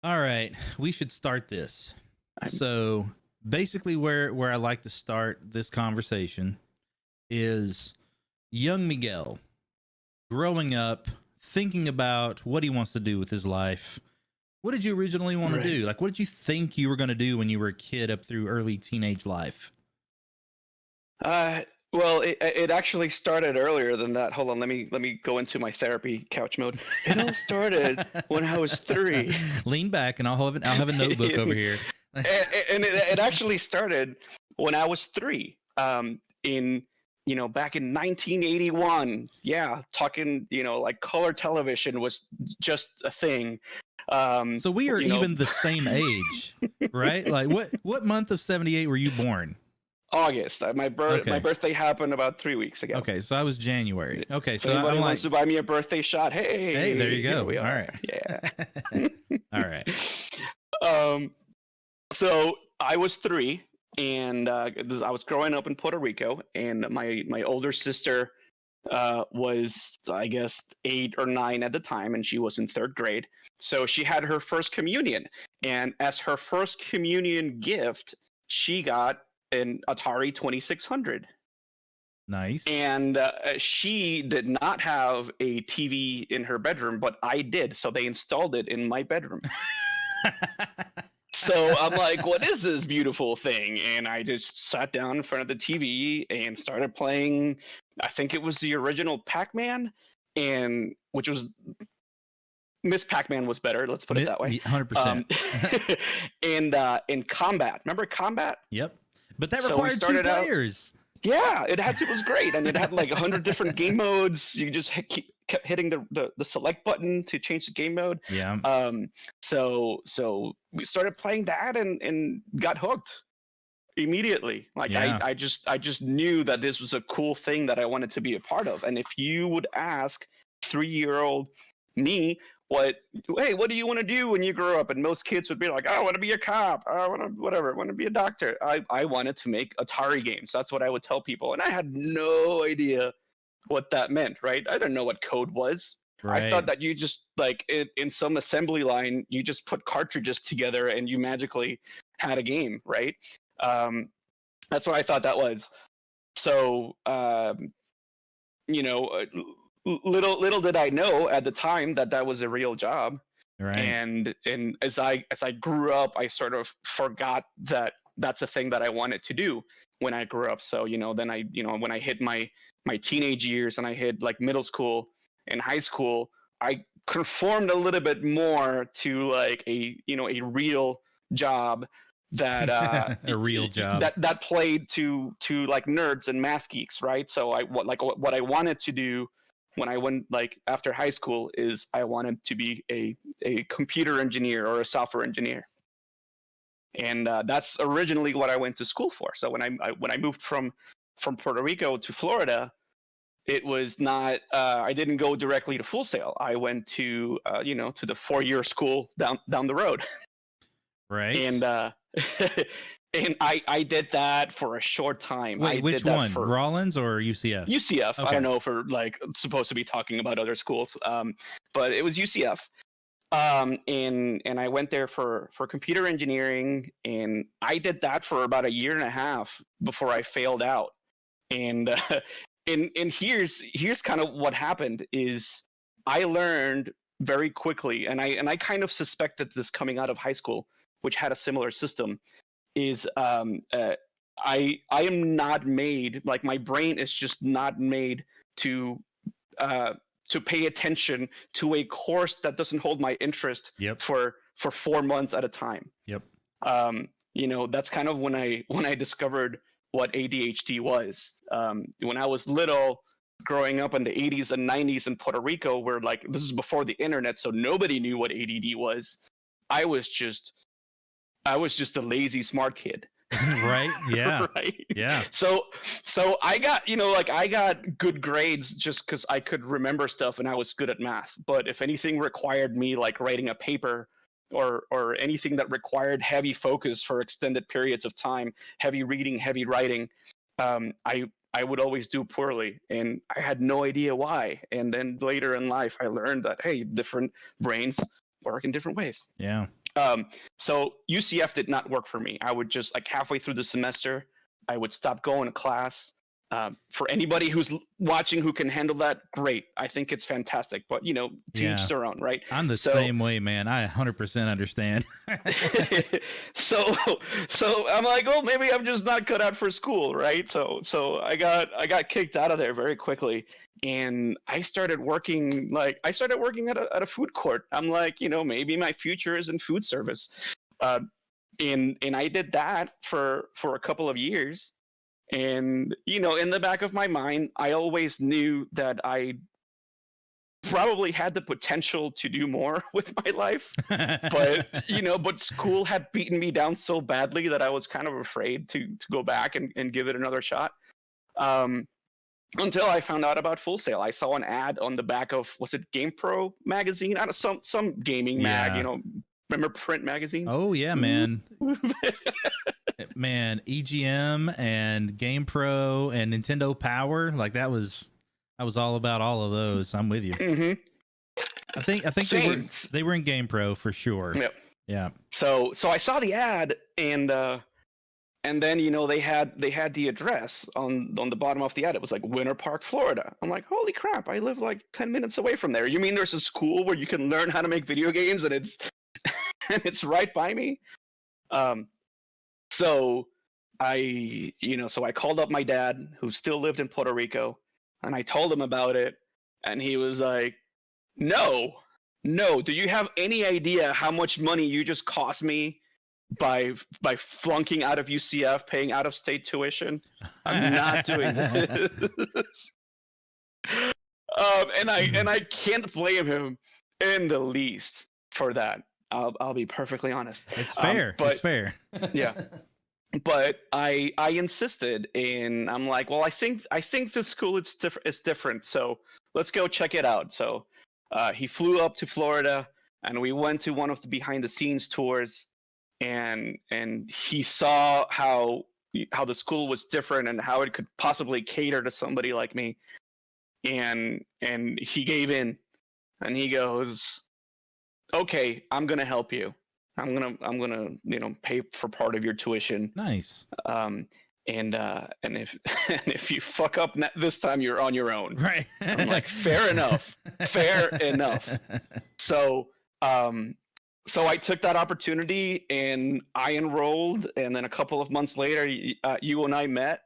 All right, we should start this. I'm- So basically, where I like to start this conversation is young Miguel growing up, thinking about what he wants to do with his life. What did you originally want to do? Like, what did you think you were going to do when you were a kid up through early teenage life? Well, it actually started earlier than that. Hold on, let me go into my therapy couch mode. It all started when I was 3. Lean back, and I'll have a notebook over here. And it actually started when I was 3. In back in 1981. Yeah, talking. Like color television was just a thing. So we are even the same age, right? Like what month of 78 were you born? August. My birthday happened about 3 weeks ago. Okay, so I was January. Okay, so anybody I'm wants to buy me a birthday shot? Hey, there you go. We All are. right. Yeah. All right. So I was 3, and I was growing up in Puerto Rico, and my older sister was, I guess, 8 or 9 at the time, and she was in 3rd grade. So she had her first communion, and as her first communion gift, she got an Atari 2600. Nice. And she did not have a TV in her bedroom, but I did. So they installed it in my bedroom. So I'm like, what is this beautiful thing? And I just sat down in front of the TV and started playing. I think it was the original Pac-Man, and which was Miss Pac-Man was better. Let's put it that way. 100%. And Combat. Remember Combat? Yep. But that required 2 players. Yeah, it was great, and it had like 100 different game modes. You just kept hitting the select button to change the game mode. Yeah. So we started playing that and got hooked immediately. Like yeah. I just knew that this was a cool thing that I wanted to be a part of. And if you would ask 3-year-old me, what do you want to do when you grow up? And most kids would be like, I want to be a cop. I want to be a doctor. I wanted to make Atari games. That's what I would tell people. And I had no idea what that meant, right? I didn't know what code was. Right. I thought that you just, like, in some assembly line, you just put cartridges together and you magically had a game, right? That's what I thought that was. So, little did I know at the time that was a real job. Right. And as I grew up, I sort of forgot that that's a thing that I wanted to do when I grew up. So then when I hit my teenage years and I hit like middle school and high school, I conformed a little bit more to like a real job that a real job that played to like nerds and math geeks, right? So what I wanted to do when I went, like, after high school is I wanted to be a computer engineer or a software engineer. And that's originally what I went to school for. So when I moved from Puerto Rico to Florida, it was not, I didn't go directly to Full Sail. I went to, to the 4-year school down the road. Right. And and I did that for a short time. Wait, which one? Rollins or UCF? UCF. Okay. I don't know if we're like supposed to be talking about other schools, but it was UCF. And I went there for computer engineering, and I did that for about a year and a half before I failed out. And and here's kind of what happened is I learned very quickly, and I kind of suspected this coming out of high school, which had a similar system, is I am not made, like, my brain is just not made to pay attention to a course that doesn't hold my interest. Yep. for 4 months at a time. Yep. That's kind of when I discovered what ADHD was. When I was little, growing up in the 80s and 90s in Puerto Rico, where, like, this is before the internet, so nobody knew what ADD was. I was just a lazy smart kid. Right. Yeah. Right. Yeah. So I got, I got good grades just because I could remember stuff and I was good at math. But if anything required me, like, writing a paper or anything that required heavy focus for extended periods of time, heavy reading, heavy writing, I would always do poorly, and I had no idea why. And then later in life, I learned that, hey, different brains work in different ways. Yeah. So UCF did not work for me. I would just like halfway through the semester, I would stop going to class. For anybody who's watching who can handle that, great. I think it's fantastic. But you know, to Yeah. each their own, right? I'm the So same way, man. I 100% understand. so I'm like, well, maybe I'm just not cut out for school, right? So I got kicked out of there very quickly, and I started working at a food court. I'm like, you know, maybe my future is in food service, and I did that for a couple of years, and you know, in the back of my mind, I always knew that I probably had the potential to do more with my life, but you know, but school had beaten me down so badly that I was kind of afraid to go back and give it another shot, until I found out about Full Sail. I saw an ad on the back of, was it GamePro magazine? I don't know, some gaming mag, Yeah. you know, remember print magazines? Oh yeah, man. Man, EGM and GamePro and Nintendo Power, like that was all about all of those. I'm with you. Mm-hmm. I think Same. they were in GamePro for sure. Yep. Yeah. So I saw the ad, and then you know, they had the address on the bottom of the ad. It was like Winter Park, Florida. I'm like, holy crap! I live like 10 minutes away from there. You mean there's a school where you can learn how to make video games, and it's and it's right by me? So I called up my dad, who still lived in Puerto Rico, and I told him about it, and he was like, no, do you have any idea how much money you just cost me by flunking out of UCF, paying out of state tuition? I'm not doing this. And I can't blame him in the least for that. I'll be perfectly honest. It's fair. It's fair. Yeah. But I insisted, and I'm like, well, I think this school is different, so let's go check it out. So he flew up to Florida, and we went to one of the behind the scenes tours, and he saw how the school was different and how it could possibly cater to somebody like me, and he gave in, and he goes, okay, I'm gonna help you. I'm gonna you know, pay for part of your tuition. Nice. And if you fuck up this time, you're on your own. Right. I'm like, fair enough. Fair enough. So I took that opportunity, and I enrolled, and then a couple of months later, you and I met,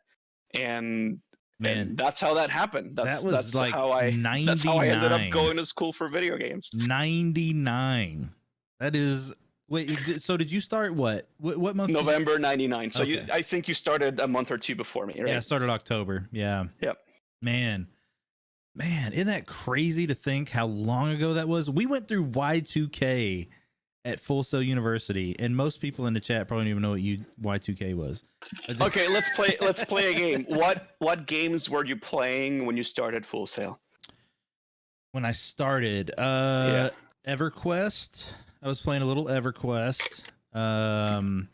and that's how that happened. That's like how I 99. That's how I ended up going to school for video games. 99. That is. Wait, so did you start what month? November 99. So okay. I think you started a month or two before me, right? Yeah, I started October. Yeah. Yep. Man, isn't that crazy to think how long ago that was? We went through Y2K at Full Sail University, and most people in the chat probably don't even know what Y2K was. Okay, let's play a game. What games were you playing when you started Full Sail? When I started, EverQuest. I was playing a little EverQuest. And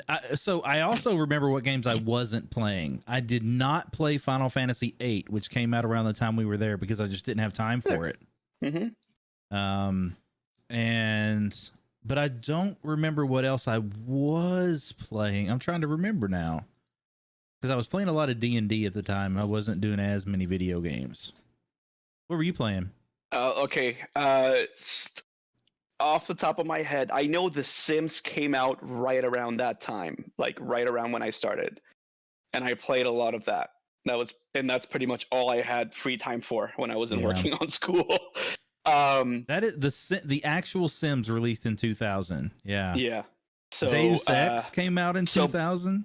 I also remember what games I wasn't playing. I did not play Final Fantasy VIII, which came out around the time we were there because I just didn't have time for it. Mm-hmm. But I don't remember what else I was playing. I'm trying to remember now, because I was playing a lot of D&D at the time. I wasn't doing as many video games. What were you playing? Okay. Off the top of my head, I know The Sims came out right around that time, like right around when I started, and I played a lot of that. That's pretty much all I had free time for when I wasn't working on school. That is the actual Sims released in 2000. Yeah. Yeah. So Deus Ex came out in 2000.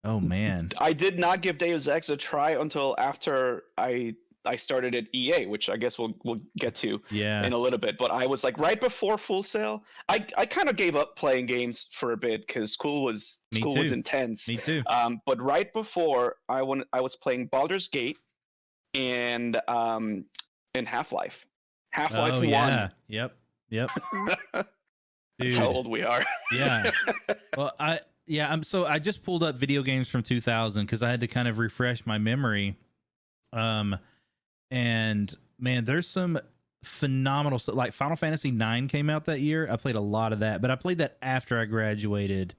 Oh man. I did not give Deus Ex a try until after I started at EA, which I guess we'll get to in a little bit. But I was like right before Full Sail. I kind of gave up playing games for a bit because school was intense. Me too. But right before I was playing Baldur's Gate and Half-Life. Half-Life 1. Yeah. Yep. That's how old we are. Yeah. Well, I just pulled up video games from 2000 because I had to kind of refresh my memory. And man, there's some phenomenal. So like Final Fantasy 9 came out that year. I played a lot of that, but I played that after I graduated.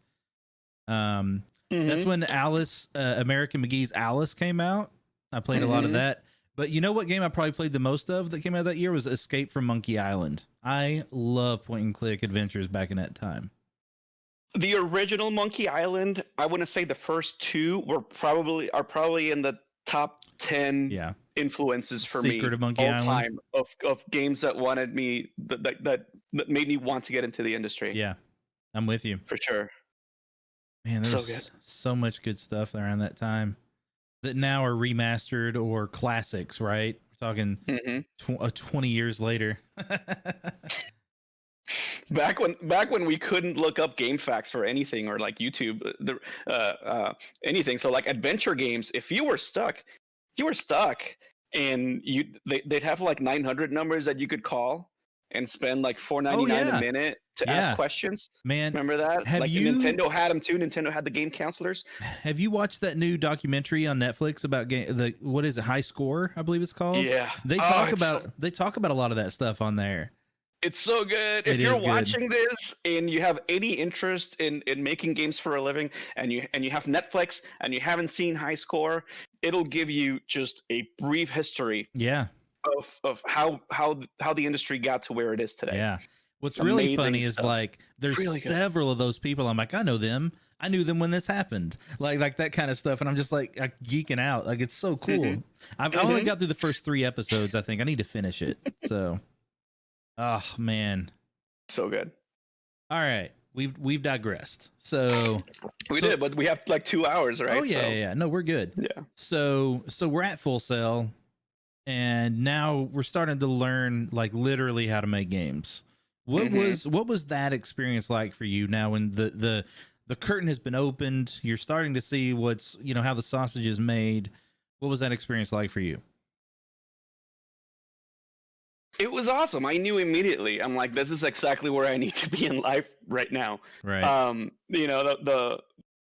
That's when Alice, American McGee's Alice came out. I played a lot of that. But you know what game I probably played the most of that came out that year was Escape from Monkey Island. I love point and click adventures back in that time. The original Monkey Island, I want to say the first two are probably in the top 10 influences for me Secret of Monkey all Island. time of games that wanted me that made me want to get into the industry. Yeah, I'm with you for sure. Man, there's so much good stuff around that time that now are remastered or classics, right? We're talking 20 years later. Back when we couldn't look up game facts for anything or like YouTube, anything. So like adventure games, if you were stuck, and they'd have like 900 numbers that you could call and spend like $4.99 a minute to ask questions. Man, remember that? Nintendo had them too. Nintendo had the game counselors. Have you watched that new documentary on Netflix about what is it, High Score, I believe it's called? Yeah. They talk about a lot of that stuff on there. It's so good. If you're watching this and you have any interest in making games for a living, and you have Netflix and you haven't seen High Score, it'll give you just a brief history. Yeah. Of how the industry got to where it is today. Yeah. What's really funny is like there's really several of those people. I'm like, I know them. I knew them when this happened. Like that kind of stuff. And I'm just like geeking out. Like it's so cool. I've only got through the first 3 episodes. I think I need to finish it. So, oh man, so good. All right, we've digressed. So we did, but we have like 2 hours, right? Oh yeah. No, we're good. Yeah. So we're at Full Sail, and now we're starting to learn like literally how to make games. What was that experience like for you now when the curtain has been opened, you're starting to see what's, how the sausage is made? What was that experience like for you? It was awesome. I knew immediately. I'm like, this is exactly where I need to be in life right now. Right.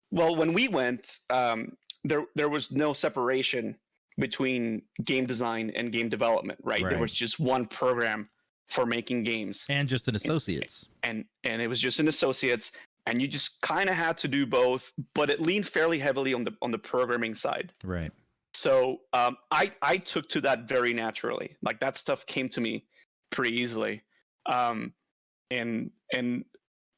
When we went, there was no separation between game design and game development, right? There was just one program for making games, and just an associates, and it was just an associates, and you just kind of had to do both, but it leaned fairly heavily on the programming side, right? So I took to that very naturally. Like that stuff came to me pretty easily, and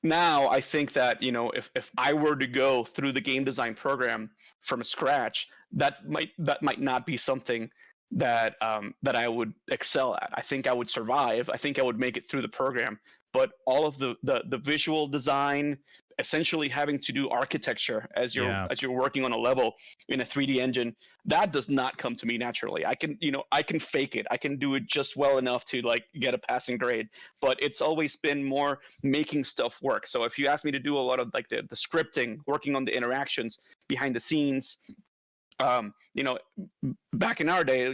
now I think that if I were to go through the game design program from scratch, that might not be something that I would excel at. I think I would survive. I think I would make it through the program. But all of the visual design, essentially having to do architecture as you're working on a level in a 3D engine, that does not come to me naturally. I can fake it. I can do it just well enough to like get a passing grade. But it's always been more making stuff work. So if you ask me to do a lot of like the scripting, working on the interactions behind the scenes, back in our day,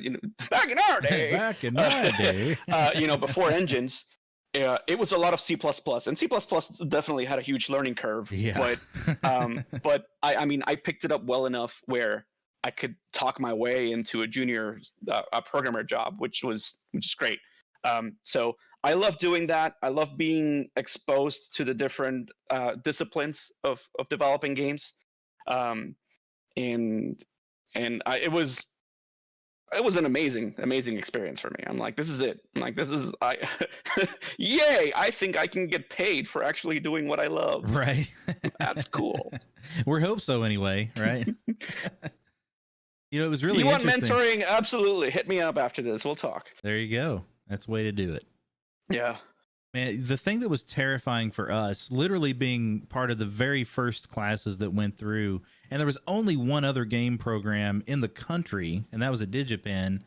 before engines, it was a lot of C++, and C++ definitely had a huge learning curve. Yeah. But I picked it up well enough where I could talk my way into a junior programmer job, which is great. So I love doing that. I love being exposed to the different disciplines of developing games, it was an amazing experience for me. I'm like, this is it. I'm like, yay! I think I can get paid for actually doing what I love. Right. That's cool. We hope so anyway, right? It was really interesting. You want mentoring? Absolutely. Hit me up after this. We'll talk. There you go. That's the way to do it. Yeah. Man, the thing that was terrifying for us, literally being part of the very first classes that went through, and there was only one other game program in the country, and that was a DigiPen.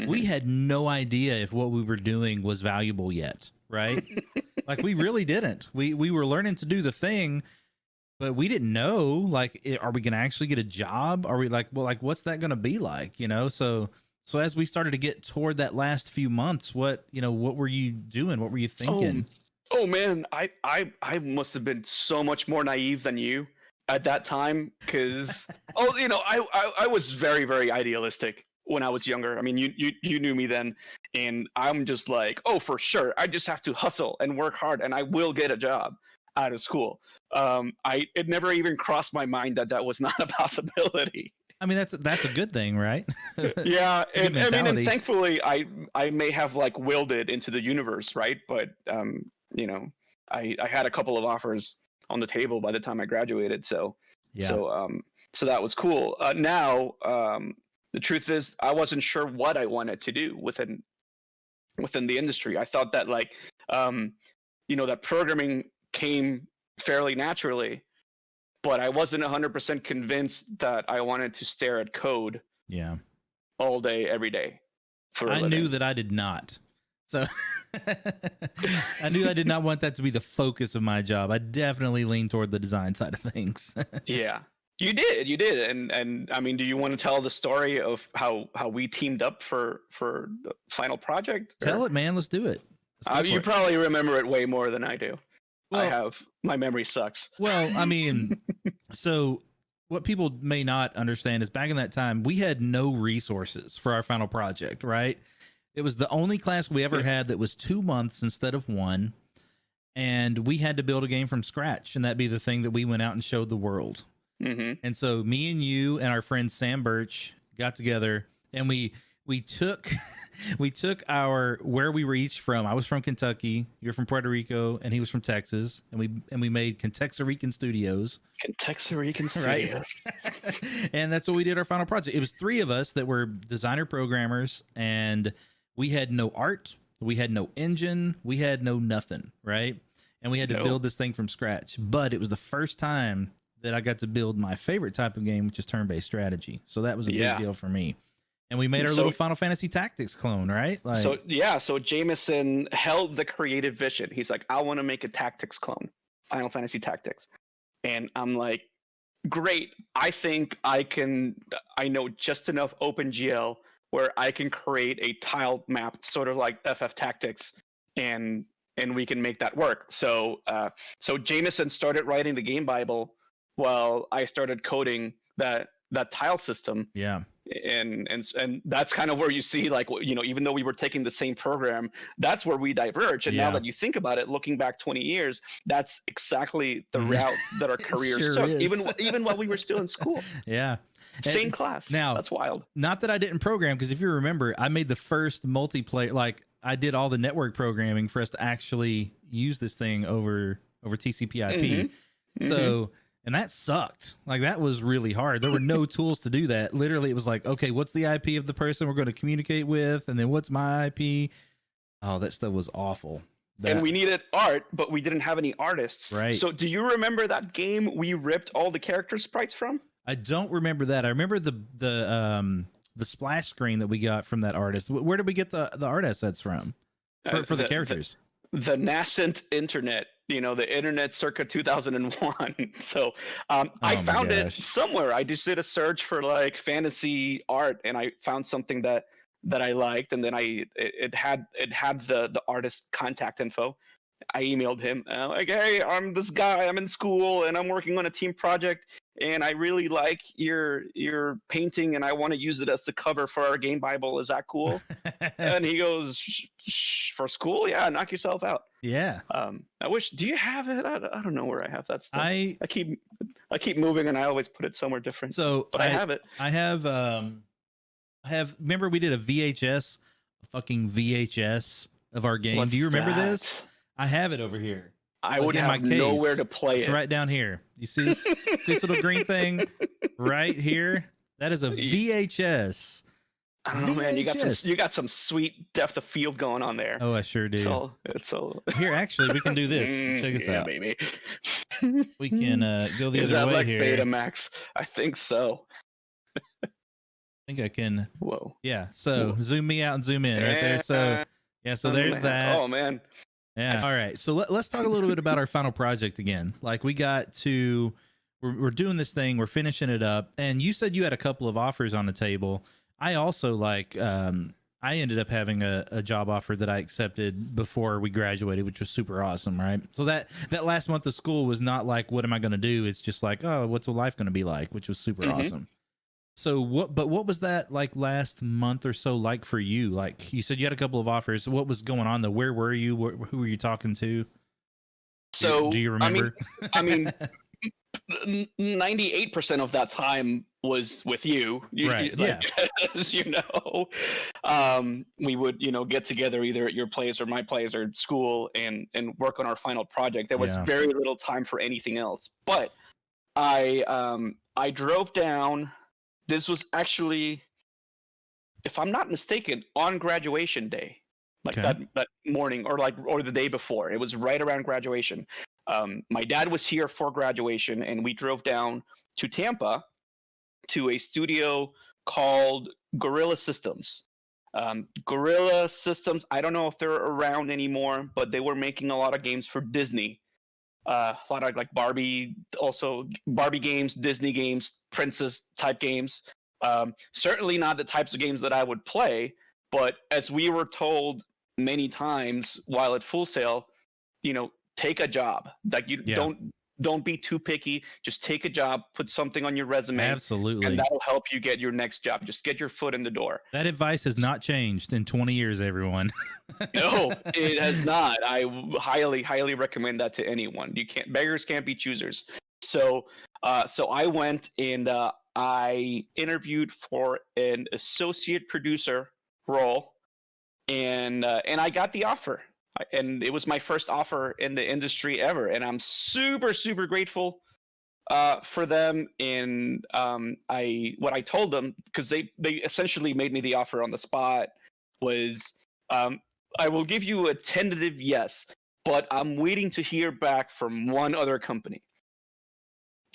We had no idea if what we were doing was valuable yet, right? Like we really didn't. We were learning to do the thing, but we didn't know, like, are we going to actually get a job? Are we like, well, like, what's that going to be like, So as we started to get toward that last few months, what were you doing? What were you thinking? Oh man, I must have been so much more naive than you at that time, because I was very, very idealistic when I was younger. I mean, you knew me then, and I'm just like, oh, for sure, I just have to hustle and work hard, and I will get a job out of school. It never even crossed my mind that that was not a possibility. I mean, that's a good thing, right? Yeah, It's a good and I mean, and mentality. thankfully, I may have like willed it into the universe, right? But you know, I had a couple of offers on the table by the time I graduated, so Yeah. so that was cool. Now, the truth is, I wasn't sure what I wanted to do within the industry. I thought that like, that programming came fairly naturally, but I wasn't 100% convinced that I wanted to stare at code Yeah. all day, every day. I knew that I did not. So I knew I did not want that to be the focus of my job. I definitely lean toward the design side of things. Yeah, you did. And I mean, do you want to tell the story of how we teamed up for the final project? Tell it, man. Let's do it. You probably remember it way more than I do. Well, my memory sucks. Well, I mean, so what people may not understand is back in that time, we had no resources for our final project, right? It was the only class we ever had that was 2 months instead of 1. And we had to build a game from scratch. And that'd be the thing that we went out and showed the world. Mm-hmm. And so me and you and our friend Sam Birch got together and we took we took our where we were each from. I was from Kentucky, you're from Puerto Rico, and he was from Texas, and we made Contexarican Studios. Contexarican Studios. Right? And that's what we did our final project. It was 3 of us that were designer programmers, and we had no art, we had no engine, we had no nothing, right? And we had to build this thing from scratch. But it was the first time that I got to build my favorite type of game, which is turn-based strategy. So that was a big deal for me. And we made our little Final Fantasy Tactics clone, right? Like, so Jameson held the creative vision. He's like, I want to make a tactics clone, Final Fantasy Tactics. And I'm like, great. I think I know just enough OpenGL where I can create a tile map, sort of like FF Tactics, and we can make that work. So Jameson started writing the game Bible while I started coding that tile system. Yeah. And that's kind of where you see, like, even though we were taking the same program, that's where we diverge. And now that you think about it, looking back 20 years, that's exactly the route that our careers took, even while we were still in school. Yeah. Same class. Now, that's wild. Not that I didn't program, because if you remember, I made the first multiplayer, like I did all the network programming for us to actually use this thing over TCP/IP. Mm-hmm. So, and that sucked. Like, that was really hard. There were no tools to do that. Literally, it was like, okay, what's the IP of the person we're going to communicate with? And then what's my IP? Oh, that stuff was awful. And we needed art, but we didn't have any artists. Right. So do you remember that game we ripped all the character sprites from? I don't remember that. I remember the splash screen that we got from that artist. Where did we get the art assets from for the characters? The nascent internet, the internet circa 2001. So I found it somewhere. I just did a search for like fantasy art, and I found something that I liked, and then it had the artist contact info. I emailed him like, hey, I'm this guy, I'm in school and I'm working on a team project, and I really like your painting, and I want to use it as the cover for our game Bible. Is that cool? And he goes, for school? Yeah, knock yourself out. Yeah. I wish. Do you have it? I don't know where I have that stuff. I keep moving, and I always put it somewhere different. So, but I have it. I have. Remember, we did a fucking VHS of our game. What's Do you remember that? this? I have it over here. I would have nowhere to play it. It's right down here. You see this? See this little green thing right here? That is a VHS. I don't know, man. You got some sweet depth of field going on there. Oh, I sure do. It's all. Here, actually, we can do this. Check this out. Baby. We can go the Is other that way like here. Betamax? I think so. I think I can. Whoa. Yeah. So zoom me out and zoom in right there. So yeah. So there's that. Oh man. Yeah. All right. So let's talk a little bit about our final project again. Like, we're doing this thing, we're finishing it up, and you said you had a couple of offers on the table. I also I ended up having a job offer that I accepted before we graduated, which was super awesome, right? So that last month of school was not like, what am I going to do? It's just like, oh, what's life going to be like, which was super awesome. So what was that like last month or so like for you? Like you said you had a couple of offers. What was going on though? Where were you? Who were you talking to? So Do you remember? I mean, 98% of that time was with you. Right. Like, Yeah. as you know, we would, get together either at your place or my place or school and work on our final project. There was Yeah. very little time for anything else. But I drove down. This was actually, if I'm not mistaken, on graduation day, like Okay. that morning or the day before. It was right around graduation. My dad was here for graduation, and we drove down to Tampa to a studio called Gorilla Systems. Gorilla Systems, I don't know if they're around anymore, but they were making a lot of games for Disney. A lot of like Barbie, also Barbie games, Disney games, princess type games. Certainly not the types of games that I would play, but as we were told many times while at Full Sail, take a job. Like you Yeah. don't be too picky. Just take a job, put something on your resume, and Absolutely. that'll help you get your next job. Just get your foot in the door. That advice has not changed in 20 years, everyone. No, it has not. I highly recommend that to anyone. Beggars can't be choosers. So I went and I interviewed for an associate producer role, and I got the offer. And it was my first offer in the industry ever, and I'm super grateful for them. And what I told them, because they essentially made me the offer on the spot, was I will give you a tentative yes, but I'm waiting to hear back from one other company.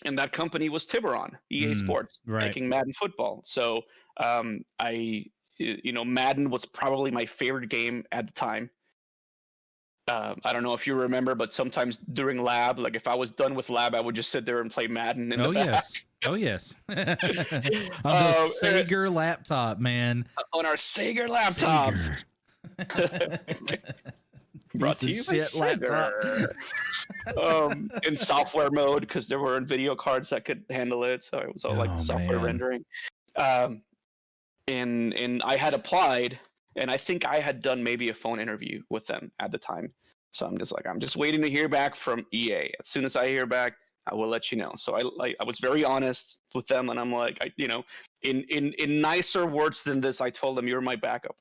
And that company was Tiburon, EA Sports, right. making Madden football. So Madden was probably my favorite game at the time. I don't know if you remember, but sometimes during lab, like if I was done with lab, I would just sit there and play Madden in the back. Yes. Oh, yes. On the Sega laptop, man. On our Sega laptop. Brought to you by Sega. In software mode, because there weren't video cards that could handle it, so it was all like software rendering. And I had applied, and I think I had done maybe a phone interview with them at the time. So I'm just waiting to hear back from EA. As soon as I hear back, I will let you know. So I was very honest with them, and I'm like, in nicer words than this, I told them you're my backup.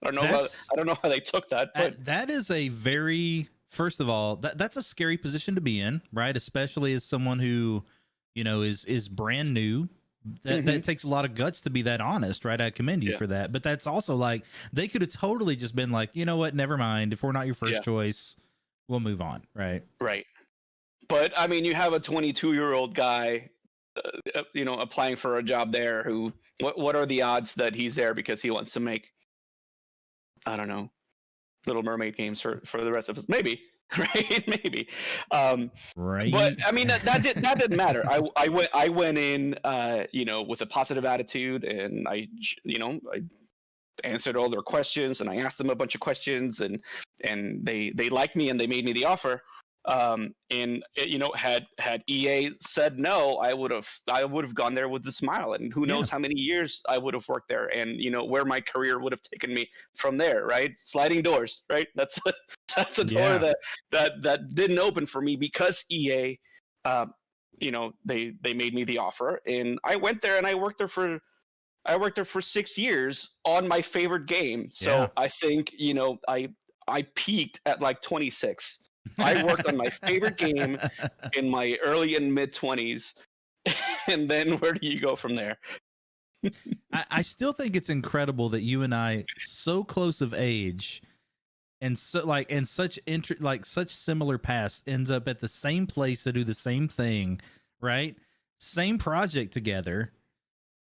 I don't know how they took that, but that is a very, first of all, that's a scary position to be in, right? Especially as someone who, is brand new. That takes a lot of guts to be that honest, right? I commend you for that. But that's also like, they could have totally just been like, you know what, never mind. If we're not your first choice, we'll move on, right? Right. But I mean, you have a 22-year-old guy, applying for a job there. Who? What are the odds that he's there because he wants to make, I don't know, Little Mermaid games for the rest of us? Maybe. Right, maybe, right. But I mean that didn't matter. I went in, with a positive attitude, and I answered all their questions, and I asked them a bunch of questions, and they liked me, and they made me the offer. And had EA said no, I would have gone there with a smile, and who knows how many years I would have worked there, and where my career would have taken me from there. Right, sliding doors. Right, that's a door that didn't open for me because EA, they made me the offer, and I went there, and I worked there for 6 years on my favorite game. So I think I peaked at like 26. I worked on my favorite game in my early and mid 20s, and then where do you go from there? I still think it's incredible that you and I, so close of age, and such similar paths, ends up at the same place to do the same thing, right? Same project together,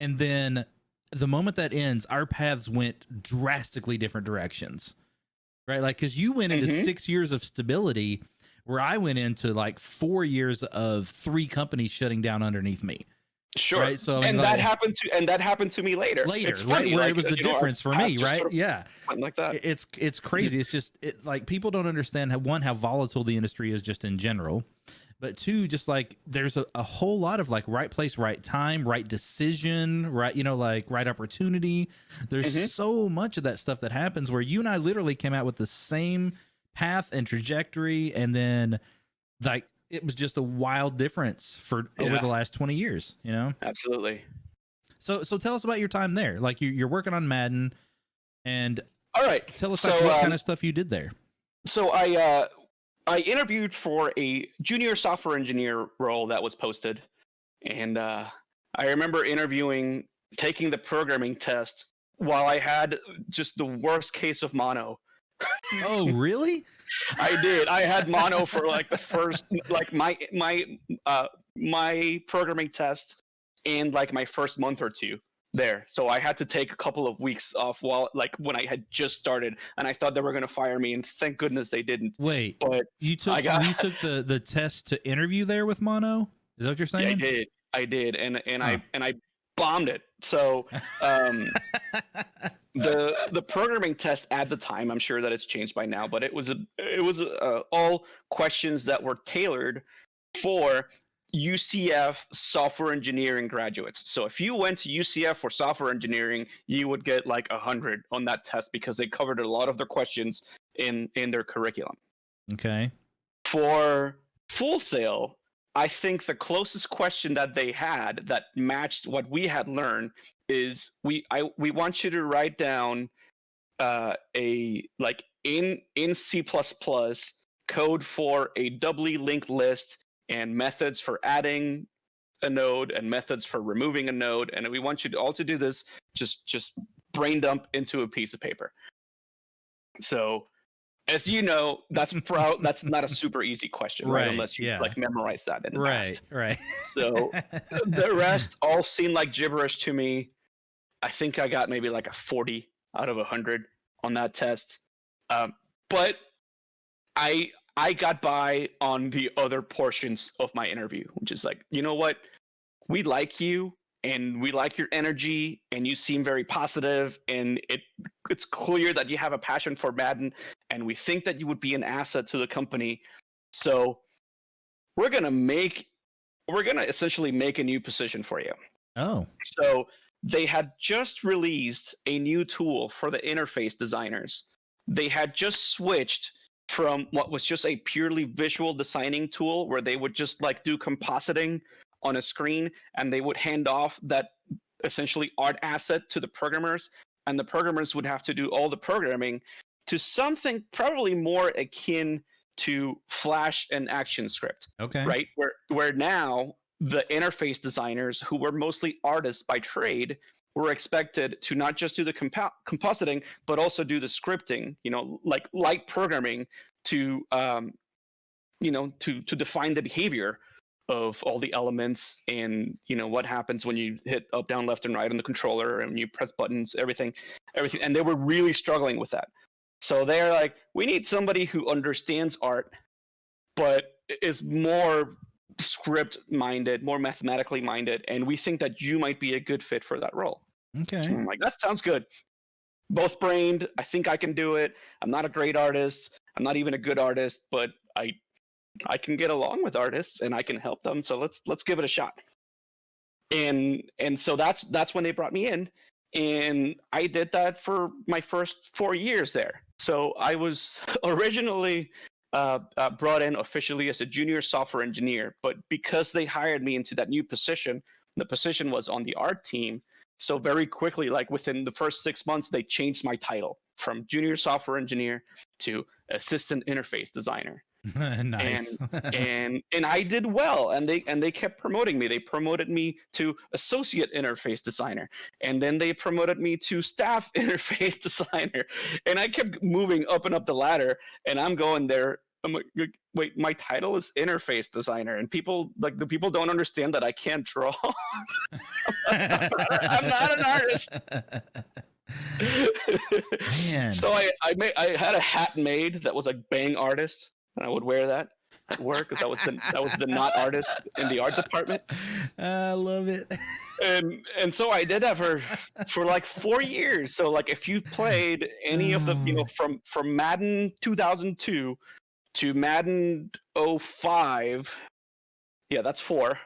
and then the moment that ends, our paths went drastically different directions. Right, like, because you went into 6 years of stability, where I went into like 4 years of 3 companies shutting down underneath me. Sure. Right? So that happened to me later. It's funny, right? Where it was the difference for me, right? Sort of like that. It's crazy. It's just like people don't understand how volatile the industry is just in general. but two, just like there's a whole lot of like right place, right time, right decision, right, like right opportunity. There's so much of that stuff that happens where you and I literally came out with the same path and trajectory, and then like it was just a wild difference for over the last 20 years, Absolutely. So tell us about your time there. Like you're working on Madden, and all right, tell us like what kind of stuff you did there. So I interviewed for a junior software engineer role that was posted, and I remember taking the programming test while I had just the worst case of mono. Oh, really? I did. I had mono for like the first, like my programming test in like my first month or two there. So I had to take a couple of weeks off when I had just started, and I thought they were going to fire me, and thank goodness they didn't. Wait, but you took the test to interview there with mono? Is that what you're saying? Yeah, I did, and I bombed it. So the programming test at the time, I'm sure that it's changed by now, but it was all questions that were tailored for UCF software engineering graduates. So if you went to UCF for software engineering, you would get like 100 on that test because they covered a lot of their questions in their curriculum. Okay. For Full Sail, I think the closest question that they had that matched what we had learned is we want you to write down in C++ code for a doubly linked list and methods for adding a node and methods for removing a node, and we want you all to do this just brain dump into a piece of paper. So as you know, that's not a super easy question, right? Unless you like memorize that in the past. Right. So the rest all seemed like gibberish to me. I think I got maybe like a 40 out of 100 on that test, but I got by on the other portions of my interview, which is like, you know what, we like you and we like your energy and you seem very positive, and it's clear that you have a passion for Madden, and we think that you would be an asset to the company. So we're gonna essentially make a new position for you. Oh. So they had just released a new tool for the interface designers. They had just switched from what was just a purely visual designing tool where they would just like do compositing on a screen, and they would hand off that essentially art asset to the programmers, and the programmers would have to do all the programming, to something probably more akin to Flash and ActionScript. Okay. Right? Where now the interface designers, who were mostly artists by trade, were expected to not just do the compositing, but also do the scripting, like light programming to define the behavior of all the elements, and what happens when you hit up, down, left, and right on the controller, and you press buttons, everything. And they were really struggling with that. So they're like, we need somebody who understands art, but is more script minded, more mathematically minded, and we think that you might be a good fit for that role. Okay. So I'm like, that sounds good. Both brained. I think I can do it. I'm not a great artist. I'm not even a good artist, but I can get along with artists and I can help them. So let's give it a shot. And so that's when they brought me in, and I did that for my first 4 years there. So I was originally brought in officially as a junior software engineer, but because they hired me into that new position, the position was on the art team. So very quickly, like within the first 6 months, they changed my title from junior software engineer to assistant interface designer. Nice. and I did well, and they kept promoting me. They promoted me to associate interface designer, and then they promoted me to staff interface designer, and I kept moving up and up the ladder, and I'm going there. I'm like, wait, my title is interface designer, and the people don't understand that I can't draw. I'm not an artist. Man. So I had a hat made that was like Bang Artist, and I would wear that at work because that was the not artist in the art department. I love it. And so I did that for like 4 years. So like if you played any of the from Madden 2002 to Madden 05, Yeah, that's 4.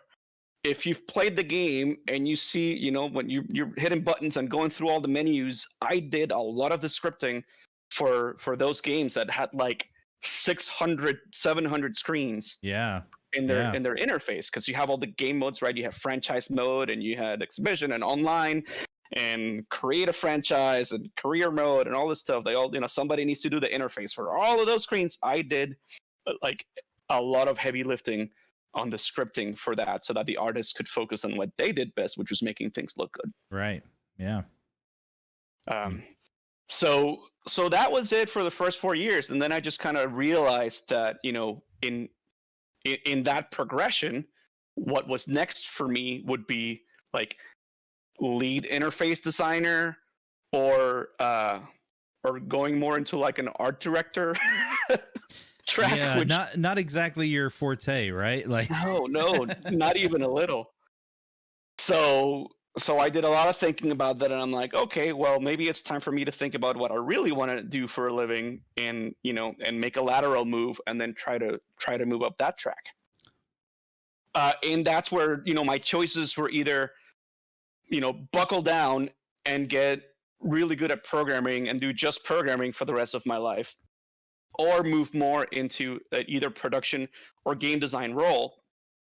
If you've played the game and you see, when you're hitting buttons and going through all the menus, I did a lot of the scripting for those games that had like 600, 700 screens Yeah. in their Yeah. in their interface, because you have all the game modes, right? You have franchise mode, and you had exhibition and online and create a franchise and career mode and all this stuff. They all, somebody needs to do the interface for all of those screens. I did like a lot of heavy lifting on the scripting for that, so that the artists could focus on what they did best, which was making things look good. Right. Yeah. So that was it for the first 4 years, and then I just kind of realized that, in that progression, what was next for me would be like lead interface designer, or going more into like an art director track. Yeah. Which, Not exactly your forte, right? Like, no, not even a little. So I did a lot of thinking about that, and I'm like, okay, well, maybe it's time for me to think about what I really want to do for a living, and and make a lateral move, and then try to move up that track. And that's where my choices were either buckle down and get really good at programming and do just programming for the rest of my life, or move more into either production or game design role,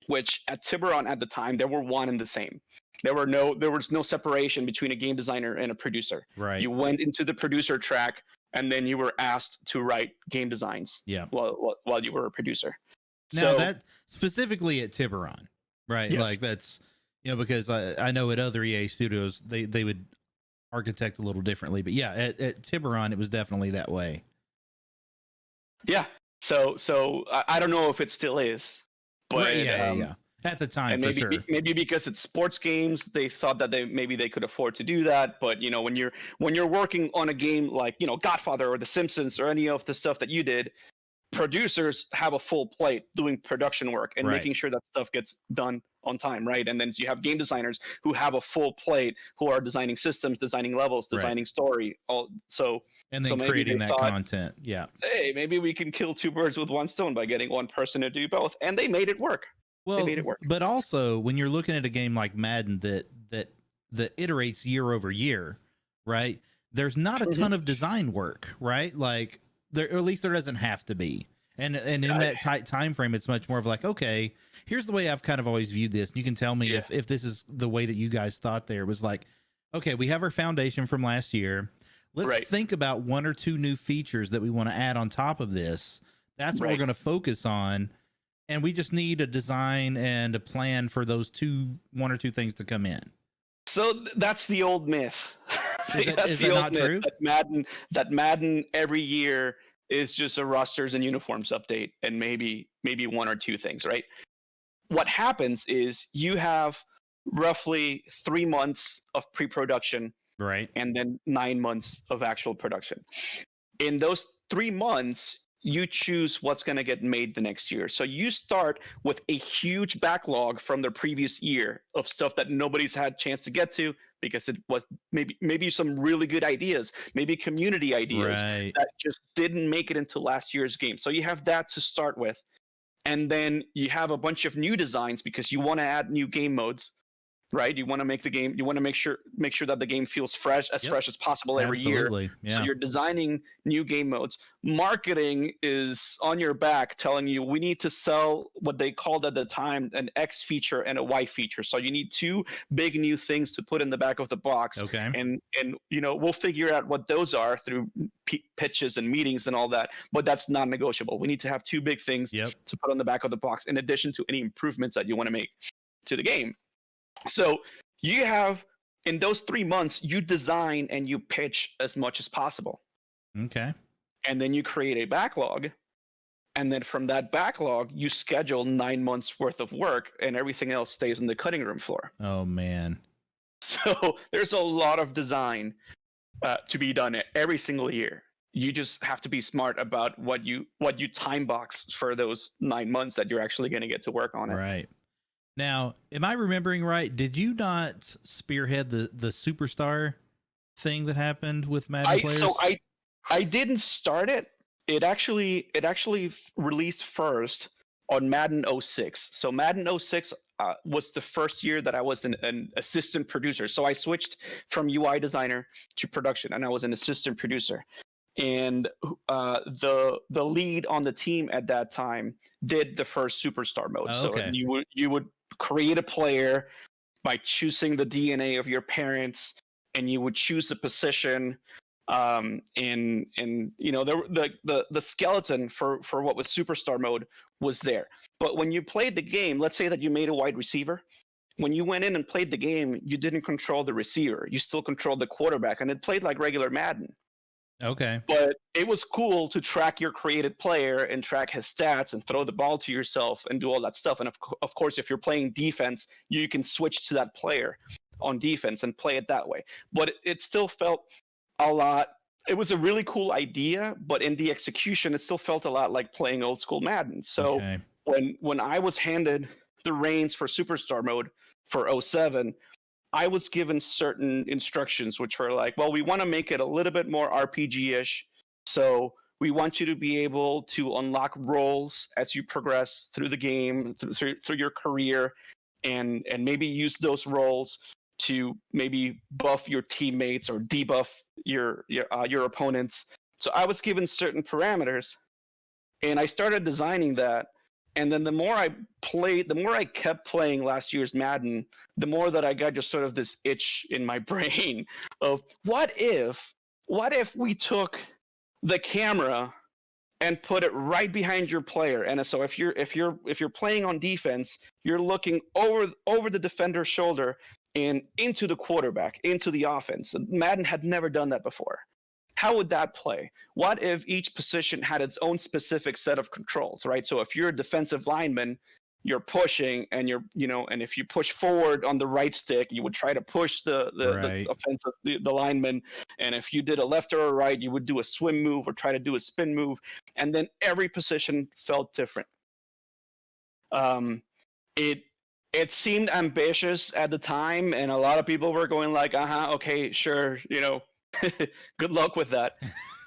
which at Tiburon at the time, they were one and the same. There was no separation between a game designer and a producer. right. You went into the producer track, and then you were asked to write game designs Yeah. while you were a producer. Now, So that specifically at Tiburon, right? yes. Like, that's, because I know at other EA studios, they would architect a little differently, but yeah, at Tiburon, it was definitely that way. Yeah. So I don't know if it still is, but Right, yeah. At the time, and for maybe sure. maybe because it's sports games, they thought that they could afford to do that. But when you're working on a game like Godfather or The Simpsons or any of the stuff that you did, producers have a full plate doing production work and Right. making sure that stuff gets done on time, right? And then you have game designers who have a full plate, who are designing systems, designing levels, designing story. And then maybe creating they that thought, content. Yeah. hey, maybe we can kill 2 birds with one stone by getting one person to do both, and they made it work. Well, made it work. But also, when you're looking at a game like Madden that iterates year over year, right? There's not a ton of design work, right? Like, there, or at least there doesn't have to be. And in that tight time frame, it's much more of like, okay, here's the way I've kind of always viewed this. And you can tell me if this is the way that you guys thought there. Was like, okay, we have our foundation from last year. Let's think about 1 or 2 new features that we want to add on top of this. That's what we're going to focus on. And we just need a design and a plan for those 1 or 2 things to come in. So that's the old myth. Is that not true? That Madden every year is just a rosters and uniforms update, and maybe 1 or 2 things, right? What happens is you have roughly 3 months of pre-production, right, and then 9 months of actual production. In those 3 months, you choose what's going to get made the next year. So you start with a huge backlog from the previous year of stuff that nobody's had a chance to get to, because it was maybe some really good ideas, maybe community ideas that just didn't make it into last year's game. So you have that to start with. And then you have a bunch of new designs because you want to add new game modes, right? You want to make the game, you want to make sure that the game feels fresh as possible every year. Yeah. So you're designing new game modes. Marketing is on your back telling you, we need to sell what they called at the time an X feature and a Y feature. So you need 2 big new things to put in the back of the box. Okay. And we'll figure out what those are through pitches and meetings and all that, but that's non-negotiable. We need to have 2 big things to put on the back of the box, in addition to any improvements that you want to make to the game. So you have, in those 3 months, you design and you pitch as much as possible. Okay. And then you create a backlog. And then from that backlog, you schedule 9 months worth of work, and everything else stays on the cutting room floor. Oh, man. So there's a lot of design to be done every single year. You just have to be smart about what you time box for those 9 months that you're actually going to get to work on it. Right. Now, am I remembering right? Did you not spearhead the superstar thing that happened with Madden players? So I didn't start it. It actually released first, on Madden '06. So Madden '06 was the first year that I was an assistant producer. So I switched from UI designer to production, and I was an assistant producer. And the lead on the team at that time did the first superstar mode. Oh, So okay. you would create a player by choosing the DNA of your parents, and you would choose a position. And you know the skeleton for what was superstar mode was there. But when you played the game, let's say that you made a wide receiver. When you went in and played the game, you didn't control the receiver. You still controlled the quarterback, and it played like regular Madden. Okay. But it was cool to track your created player and track his stats and throw the ball to yourself and do all that stuff. And of course, if you're playing defense, you can switch to that player on defense and play it that way. But it still felt a lot. It was a really cool idea, but in the execution, it still felt a lot like playing old school Madden. So Okay. when I was handed the reins for Superstar mode for '07, I was given certain instructions, which were like, well, we want to make it a little bit more RPG-ish. So we want you to be able to unlock roles as you progress through the game, through your career, and maybe use those roles to maybe buff your teammates or debuff your opponents. So I was given certain parameters, and I started designing that. And then the more I played, the more I kept playing last year's Madden, the more that I got just sort of this itch in my brain of what if we took the camera and put it right behind your player. And so if you're playing on defense, you're looking over the defender's shoulder and into the quarterback, into the offense. Madden had never done that before. How would that play? What if each position had its own specific set of controls, right? So if you're a defensive lineman, you're pushing, and and if you push forward on the right stick, you would try to push the Right. offensive the lineman, and if you did a left or a right, you would do a swim move or try to do a spin move, and then every position felt different. Um, it it seemed ambitious at the time, and a lot of people were going like, okay, sure, good luck with that.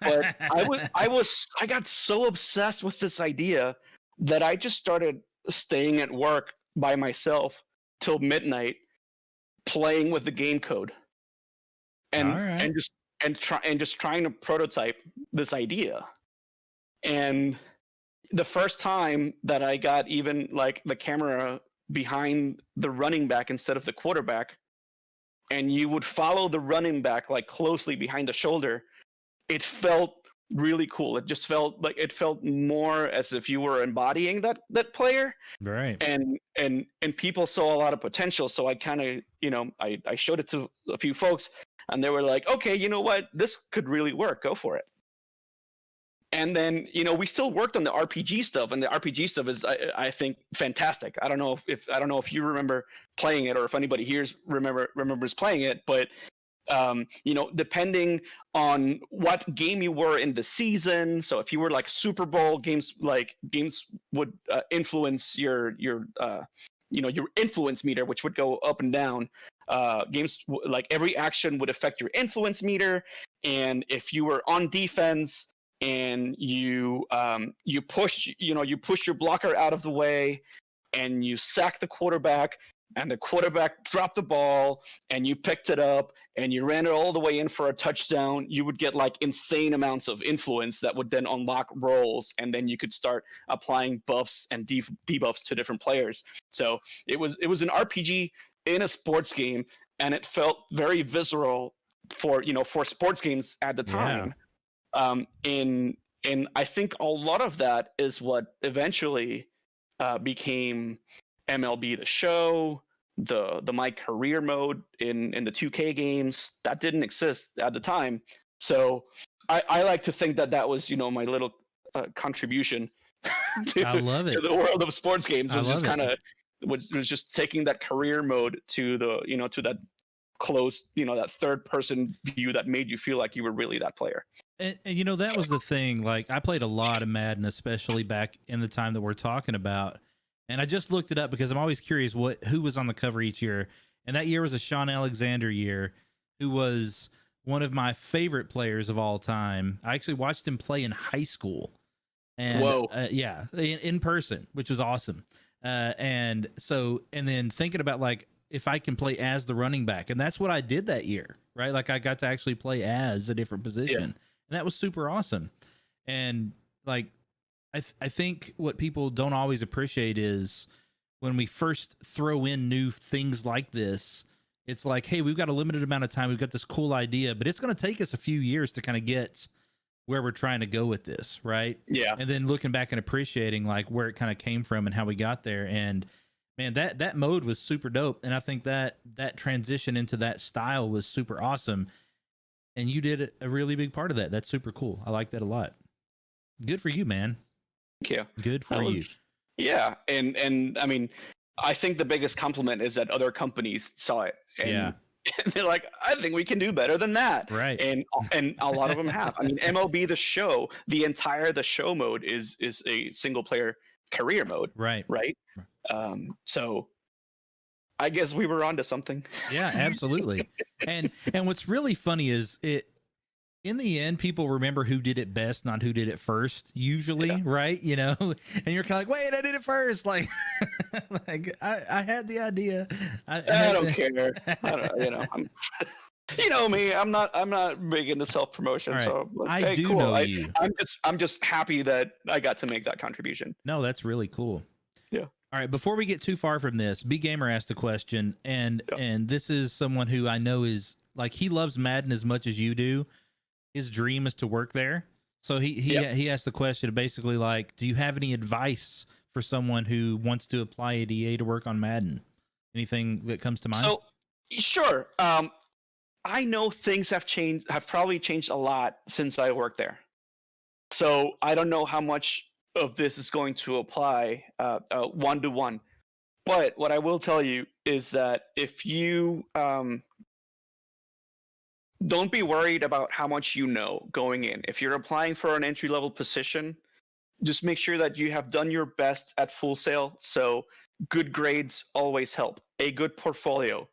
But I got so obsessed with this idea that I just started staying at work by myself till midnight playing with the game code All and right. just trying to prototype this idea. And the first time that I got even like the camera behind the running back instead of the quarterback, and you would follow the running back like closely behind the shoulder, it felt really cool. It felt more as if you were embodying that player, Right. and people saw a lot of potential. So I kind of, I showed it to a few folks, and they were like, okay, you know what, this could really work, go for it. And then, we still worked on the RPG stuff, and the RPG stuff is, I think, fantastic. I don't know if you remember playing it, or if anybody here remembers playing it, but depending on what game you were in the season. So if you were like Super Bowl games, would influence your influence meter, which would go up and down. Like every action would affect your influence meter, and if you were on defense and you push your blocker out of the way, and you sack the quarterback, and the quarterback dropped the ball, and you picked it up, and you ran it all the way in for a touchdown, you would get like insane amounts of influence that would then unlock roles, and then you could start applying buffs and debuffs to different players. So it was an RPG in a sports game, and it felt very visceral for sports games at the Yeah. time. And I think a lot of that is what eventually became MLB The Show, the My Career mode in the 2K games that didn't exist at the time. So I like to think that was my little contribution I love to it. the world of sports games, I was just love it. kind of was just taking that career mode to the to that close, that third person view that made you feel like you were really that player. And that was the thing. Like, I played a lot of Madden, especially back in the time that we're talking about. And I just looked it up because I'm always curious who was on the cover each year. And that year was a Sean Alexander year, who was one of my favorite players of all time. I actually watched him play in high school. And Whoa. yeah, in person, which was awesome. And then thinking about like if I can play as the running back, and that's what I did that year, right? Like I got to actually play as a different position, and that was super awesome. And like I think what people don't always appreciate is when we first throw in new things like this, it's like, hey, we've got a limited amount of time, we've got this cool idea, but it's going to take us a few years to kind of get where we're trying to go with this, right? Yeah. And then looking back and appreciating like where it kind of came from and how we got there. And man, that mode was super dope. And I think that transition into that style was super awesome. And you did a really big part of that. That's super cool. I like that a lot. Good for you, man. Thank you. Good for you. Yeah. And I mean, I think the biggest compliment is that other companies saw it. And and they're like, I think we can do better than that. Right. And a lot of them have. I mean, MLB the show, the show mode is a single player career mode. Right. Right. So I guess we were onto something. Yeah, absolutely. and what's really funny is in the end, people remember who did it best, not who did it first, usually, right? You know, and you're kind of like, wait, I did it first. Like, like I had the idea. I don't care. I don't, you know, you know me. I'm not big into self promotion. Right. So like, I do cool. know you. I'm just happy that I got to make that contribution. No, that's really cool. Yeah. All right. Before we get too far from this, B Gamer asked a question, and this is someone who I know is like he loves Madden as much as you do. His dream is to work there. So he asked the question basically like, do you have any advice for someone who wants to apply at EA to work on Madden? Anything that comes to mind? So sure. I know things have probably changed a lot since I worked there. So I don't know how much of this is going to apply one-to-one. But what I will tell you is that if you don't be worried about how much you know going in. If you're applying for an entry-level position, just make sure that you have done your best at Full Sail. So good grades always help. A good portfolio,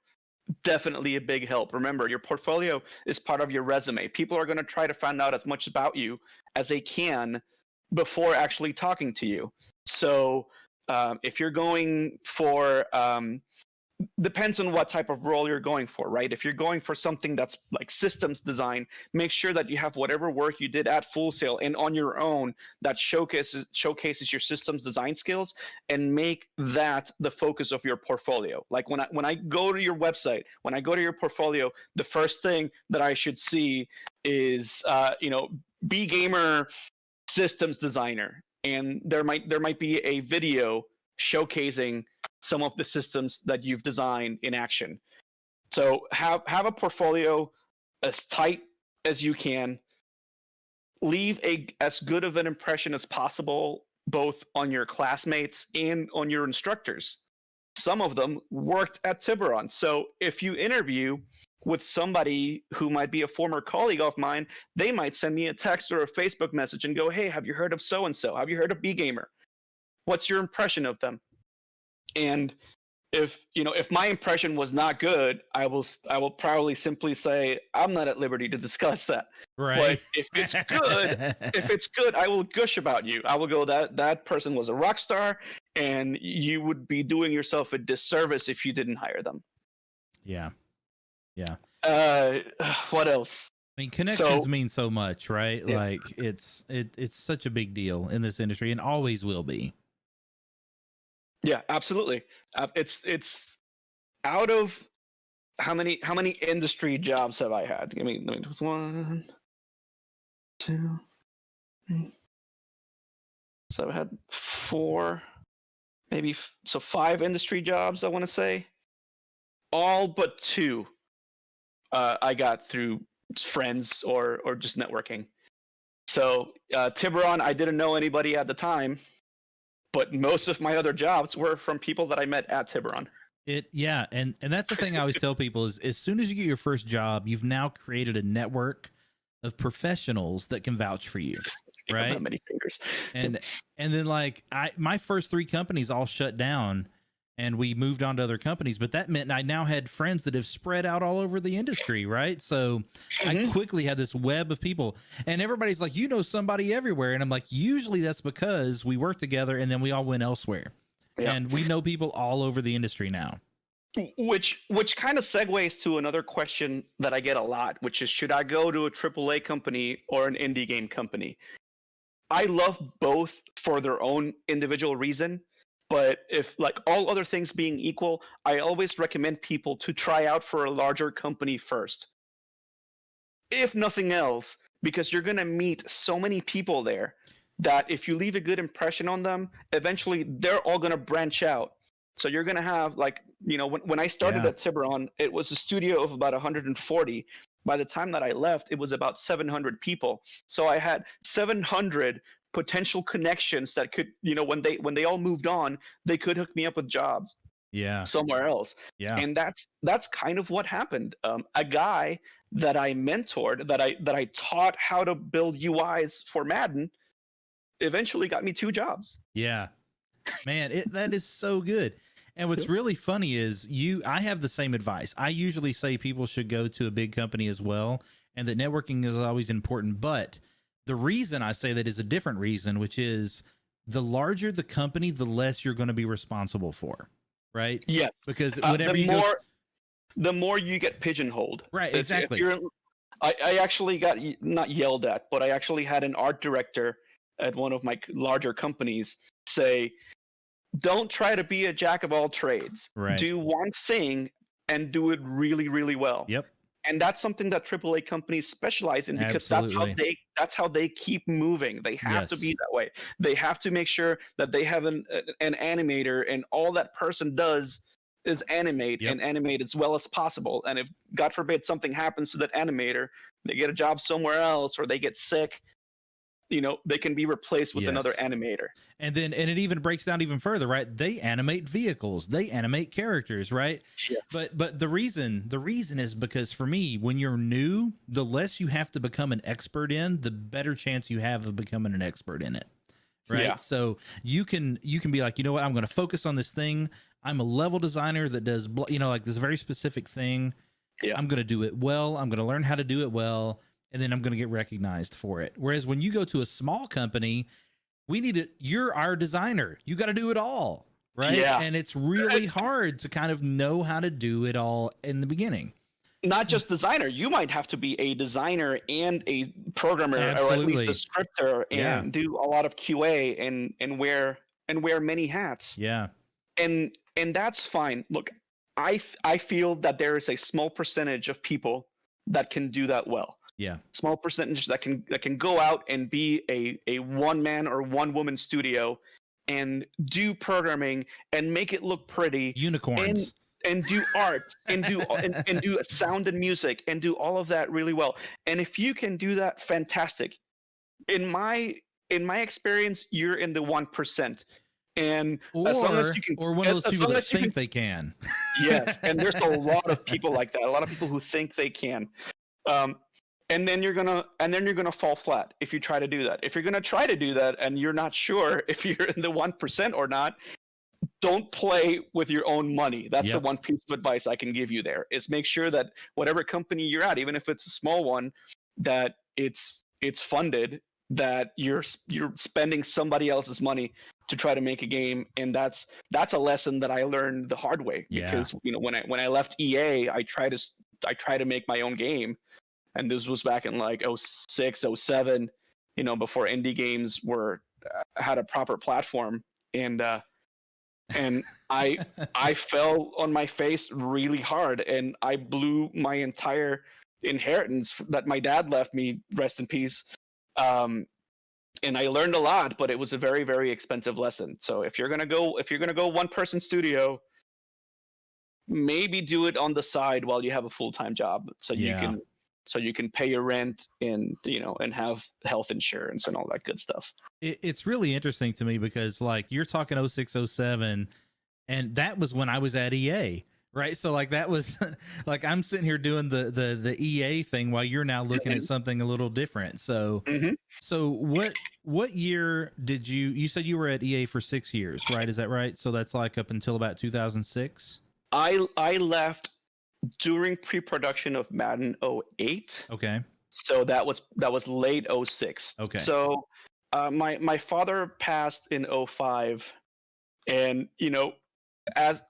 definitely a big help. Remember, your portfolio is part of your resume. People are going to try to find out as much about you as they can before actually talking to you. So if you're going for depends on what type of role you're going for, right? If you're going for something that's like systems design, make sure that you have whatever work you did at Full Sail and on your own that showcases your systems design skills, and make that the focus of your portfolio. Like when I go to your website, when I go to your portfolio, the first thing that I should see is B Gamer systems designer, and there might be a video showcasing some of the systems that you've designed in action. So have a portfolio as tight as you can. Leave as good of an impression as possible, both on your classmates and on your instructors. Some of them worked at Tiburon. So if you interview with somebody who might be a former colleague of mine, they might send me a text or a Facebook message and go, hey, have you heard of so-and-so? Have you heard of B Gamer? What's your impression of them? And if my impression was not good, I will probably simply say I'm not at liberty to discuss that. Right. But if it's good, I will gush about you. I will go that person was a rock star, and you would be doing yourself a disservice if you didn't hire them. Yeah. Yeah. What else? I mean, connections mean so much, right? Yeah. Like it's such a big deal in this industry, and always will be. Yeah, absolutely. It's out of how many industry jobs have I had? I mean, 1, 2, 3. So I had 4, maybe 5 industry jobs. I want to say, all but 2 I got through friends or just networking. So Tiburon, I didn't know anybody at the time. But most of my other jobs were from people that I met at Tiburon. And that's the thing I always tell people is as soon as you get your first job, you've now created a network of professionals that can vouch for you, right? Not many fingers. And then like my first 3 companies all shut down, and we moved on to other companies, but that meant I now had friends that have spread out all over the industry, right? So I quickly had this web of people, and everybody's like, you know, somebody everywhere. And I'm like, usually that's because we work together and then we all went elsewhere. Yeah. And we know people all over the industry now. Which kind of segues to another question that I get a lot, which is, should I go to a AAA company or an indie game company? I love both for their own individual reason. But if, like, all other things being equal, I always recommend people to try out for a larger company first. If nothing else, because you're going to meet so many people there that if you leave a good impression on them, eventually they're all going to branch out. So you're going to have, like, you know, when I started at Tiburon, it was a studio of about 140. By the time that I left, it was about 700 people. So I had 700 potential connections that could, you know, when they all moved on, they could hook me up with jobs somewhere else. And that's kind of what happened. A guy that I mentored, that I taught how to build UIs for Madden, eventually got me 2 jobs. Man, that is so good. And what's really funny is I have the same advice. I usually say people should go to a big company as well, and that networking is always important, but the reason I say that is a different reason, which is the larger the company, the less you're going to be responsible for, right? Yes. Because whatever the more you get pigeonholed. Right, exactly. I actually got not yelled at, but I actually had an art director at one of my larger companies say, don't try to be a jack of all trades. Right. Do one thing and do it really, really well. Yep. And that's something that AAA companies specialize in, because that's how they keep moving. They have to be that way. They have to make sure that they have an animator, and all that person does is animate and animate as well as possible. And if, God forbid, something happens to that animator, they get a job somewhere else or they get sick, you know, they can be replaced with another animator. And it even breaks down even further, right? They animate vehicles, they animate characters, right? Yes. But the reason is because, for me, when you're new, the less you have to become an expert in, the better chance you have of becoming an expert in it. Right. Yeah. So you can be like, you know what, I'm going to focus on this thing. I'm a level designer that does, you know, like this very specific thing. I'm going to do it well. I'm going to learn how to do it well. And then I'm going to get recognized for it. Whereas when you go to a small company, you're our designer. You got to do it all, right? Yeah. And it's really hard to kind of know how to do it all in the beginning. Not just designer. You might have to be a designer and a programmer, or at least a scripter, and do a lot of QA and wear many hats. Yeah. And that's fine. Look, I feel that there is a small percentage of people that can do that well. Yeah. Small percentage that can go out and be a one man or one woman studio and do programming and make it look pretty. Unicorns. And do art and do and do sound and music and do all of that really well. And if you can do that, fantastic. In my experience, you're in the 1%. And as long as you can, or one of those people that think they can. Yes, and there's a lot of people like that. A lot of people who think they can. And then you're gonna fall flat if you try to do that. If you're gonna try to do that and you're not sure if you're in the 1% or not, don't play with your own money. That's the one piece of advice I can give you there, is make sure that whatever company you're at, even if it's a small one, that it's funded, that you're spending somebody else's money to try to make a game. And that's a lesson that I learned the hard way, because you know, when I left EA, I tried to make my own game. And this was back in like 06, 07, you know, before indie games had a proper platform. And I fell on my face really hard, and I blew my entire inheritance that my dad left me, rest in peace. And I learned a lot, but it was a very, very expensive lesson. So if you're gonna go one person studio, maybe do it on the side while you have a full-time job, so you can pay your rent and, you know, and have health insurance and all that good stuff. It's really interesting to me because, like, you're talking 06, 07, and that was when I was at EA, right? So like that was like, I'm sitting here doing the EA thing while you're now looking at something a little different. So so what year did you said you were at EA for 6 years, right? Is that right? So that's like up until about 2006? I left during pre-production of Madden '08. Okay. So that was late '06. Okay. So my father passed in '05, and as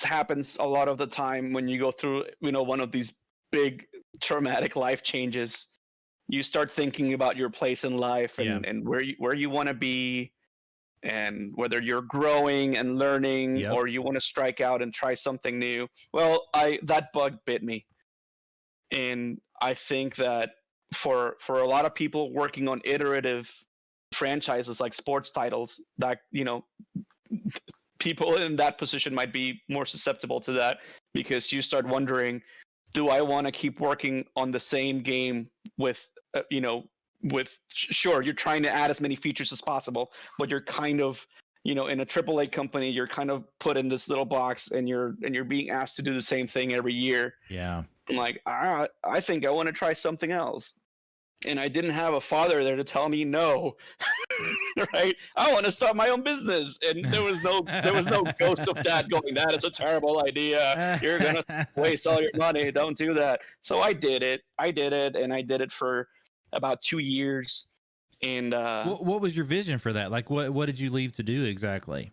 happens a lot of the time when you go through one of these big traumatic life changes, you start thinking about your place in life Yeah. and where you want to be, and whether you're growing and learning Yep. or you want to strike out and try something new. Well, that bug bit me, and I think that for a lot of people working on iterative franchises like sports titles, that people in that position might be more susceptible to that, because you start wondering, do I want to keep working on the same game with sure, you're trying to add as many features as possible, but you're kind of in a AAA company, you're kind of put in this little box, and you're being asked to do the same thing every year. Yeah. I'm like, I think I want to try something else. And I didn't have a father there to tell me no. Right? I want to start my own business. And there was no ghost of dad going, that is a terrible idea. You're going to waste all your money. Don't do that. So I did it. And I did it for about 2 years. And what was your vision for that? Like, what did you leave to do exactly?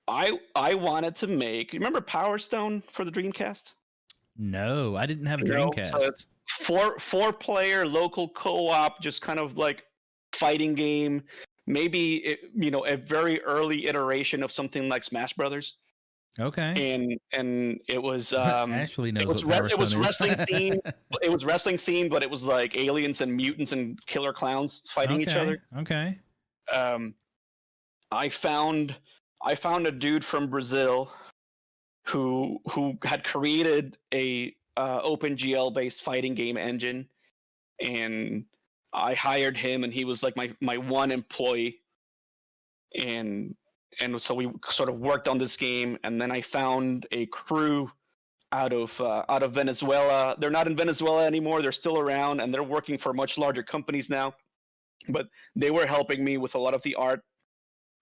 I wanted to make, remember Power Stone for the Dreamcast? No, I didn't have a Dreamcast. So four player local co-op, just kind of like fighting game. Maybe a very early iteration of something like Smash Brothers. Okay. And it was Ashley knows it was is. wrestling themed. It was wrestling themed, but it was like aliens and mutants and killer clowns fighting each other. Okay. I found a dude from Brazil who had created a OpenGL based fighting game engine, and I hired him, and he was like my one employee, and so we sort of worked on this game, and then I found a crew out of Venezuela. They're not in Venezuela anymore. They're still around, and they're working for much larger companies now, but they were helping me with a lot of the art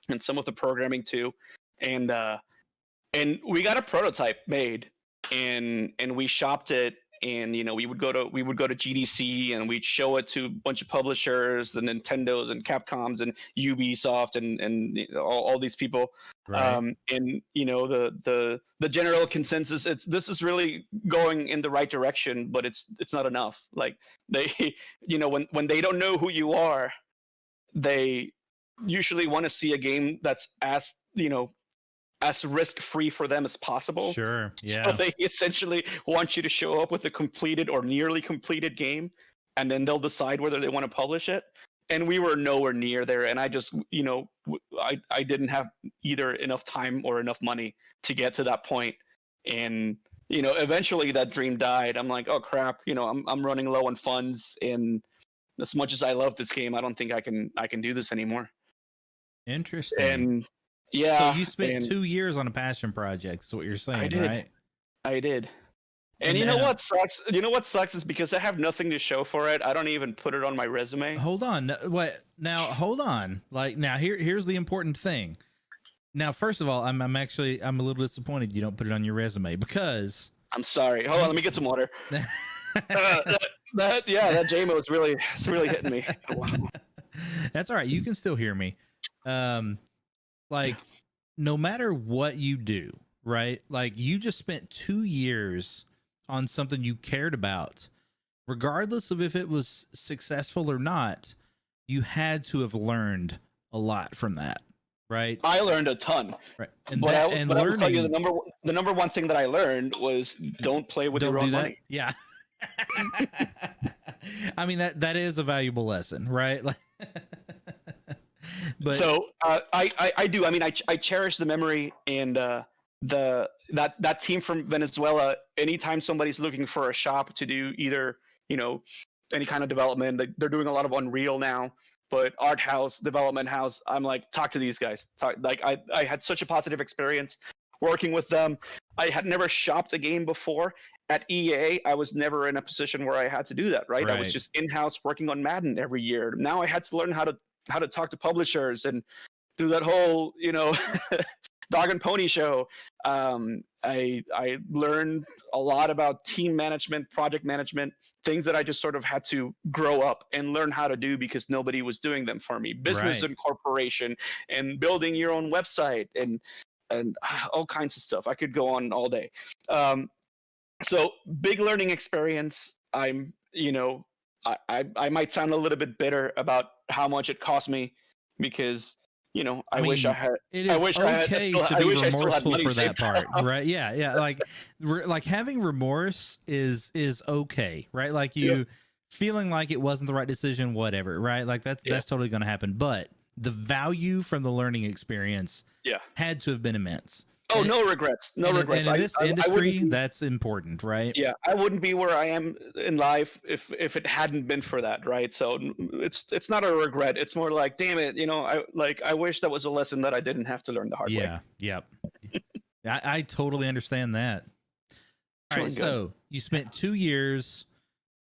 and some of the programming too, and we got a prototype made, and we shopped it, and we would go to GDC, and we'd show it to a bunch of publishers, the Nintendos and Capcoms and Ubisoft and all these people. Right. And the general consensus, this is really going in the right direction, but it's not enough. Like, they when they don't know who you are, they usually want to see a game that's as risk-free for them as possible. Sure. Yeah. So they essentially want you to show up with a completed or nearly completed game, and then they'll decide whether they want to publish it. And we were nowhere near there, and I just, I didn't have either enough time or enough money to get to that point. And eventually that dream died. I'm like, oh crap, I'm running low on funds, and as much as I love this game, I don't think I can do this anymore. Interesting. And yeah. So you spent 2 years on a passion project, is what you're saying, right? I did. And you know what sucks? What sucks is because I have nothing to show for it. I don't even put it on my resume. Hold on. What? Now, hold on. Like, now here's the important thing. Now, first of all, I'm a little disappointed you don't put it on your resume, because I'm sorry. Hold on, let me get some water. that JMO is really hitting me. That's all right. You can still hear me. Like, no matter what you do, right? Like, you just spent 2 years on something you cared about. Regardless of if it was successful or not, you had to have learned a lot from that, right? I learned a ton. Right. But I will tell you, the number one thing that I learned was don't play with your own money. Yeah. I mean, that is a valuable lesson, right? Like, but so I do. I mean, I cherish the memory, and that team from Venezuela. Anytime somebody's looking for a shop to do either any kind of development, they're doing a lot of Unreal now, but art house, development house, I'm like, talk to these guys. I had such a positive experience working with them. I had never shopped a game before. At EA, I was never in a position where I had to do that, right? I was just in-house working on Madden every year. Now I had to learn how to how to talk to publishers and do that whole, dog and pony show. I learned a lot about team management, project management, things that I just sort of had to grow up and learn how to do because nobody was doing them for me. Business Right. incorporation and building your own website and all kinds of stuff. I could go on all day. So big learning experience. I'm, I might sound a little bit bitter about how much it cost me because, I wish I had. It is I wish I had. okay Still, to I be wish I still had remorseful money for that saved part, up. right? Yeah, yeah. Like having remorse is okay, right? Like you feeling like it wasn't the right decision, whatever, right? Like that's totally going to happen. But the value from the learning experience, had to have been immense. Oh, no regrets. No regrets. And in this industry, that's important, right? Yeah, I wouldn't be where I am in life if it hadn't been for that, right? So it's not a regret. It's more like, damn it, I wish that was a lesson that I didn't have to learn the hard way. Yeah, yep. I totally understand that. All right, so you spent 2 years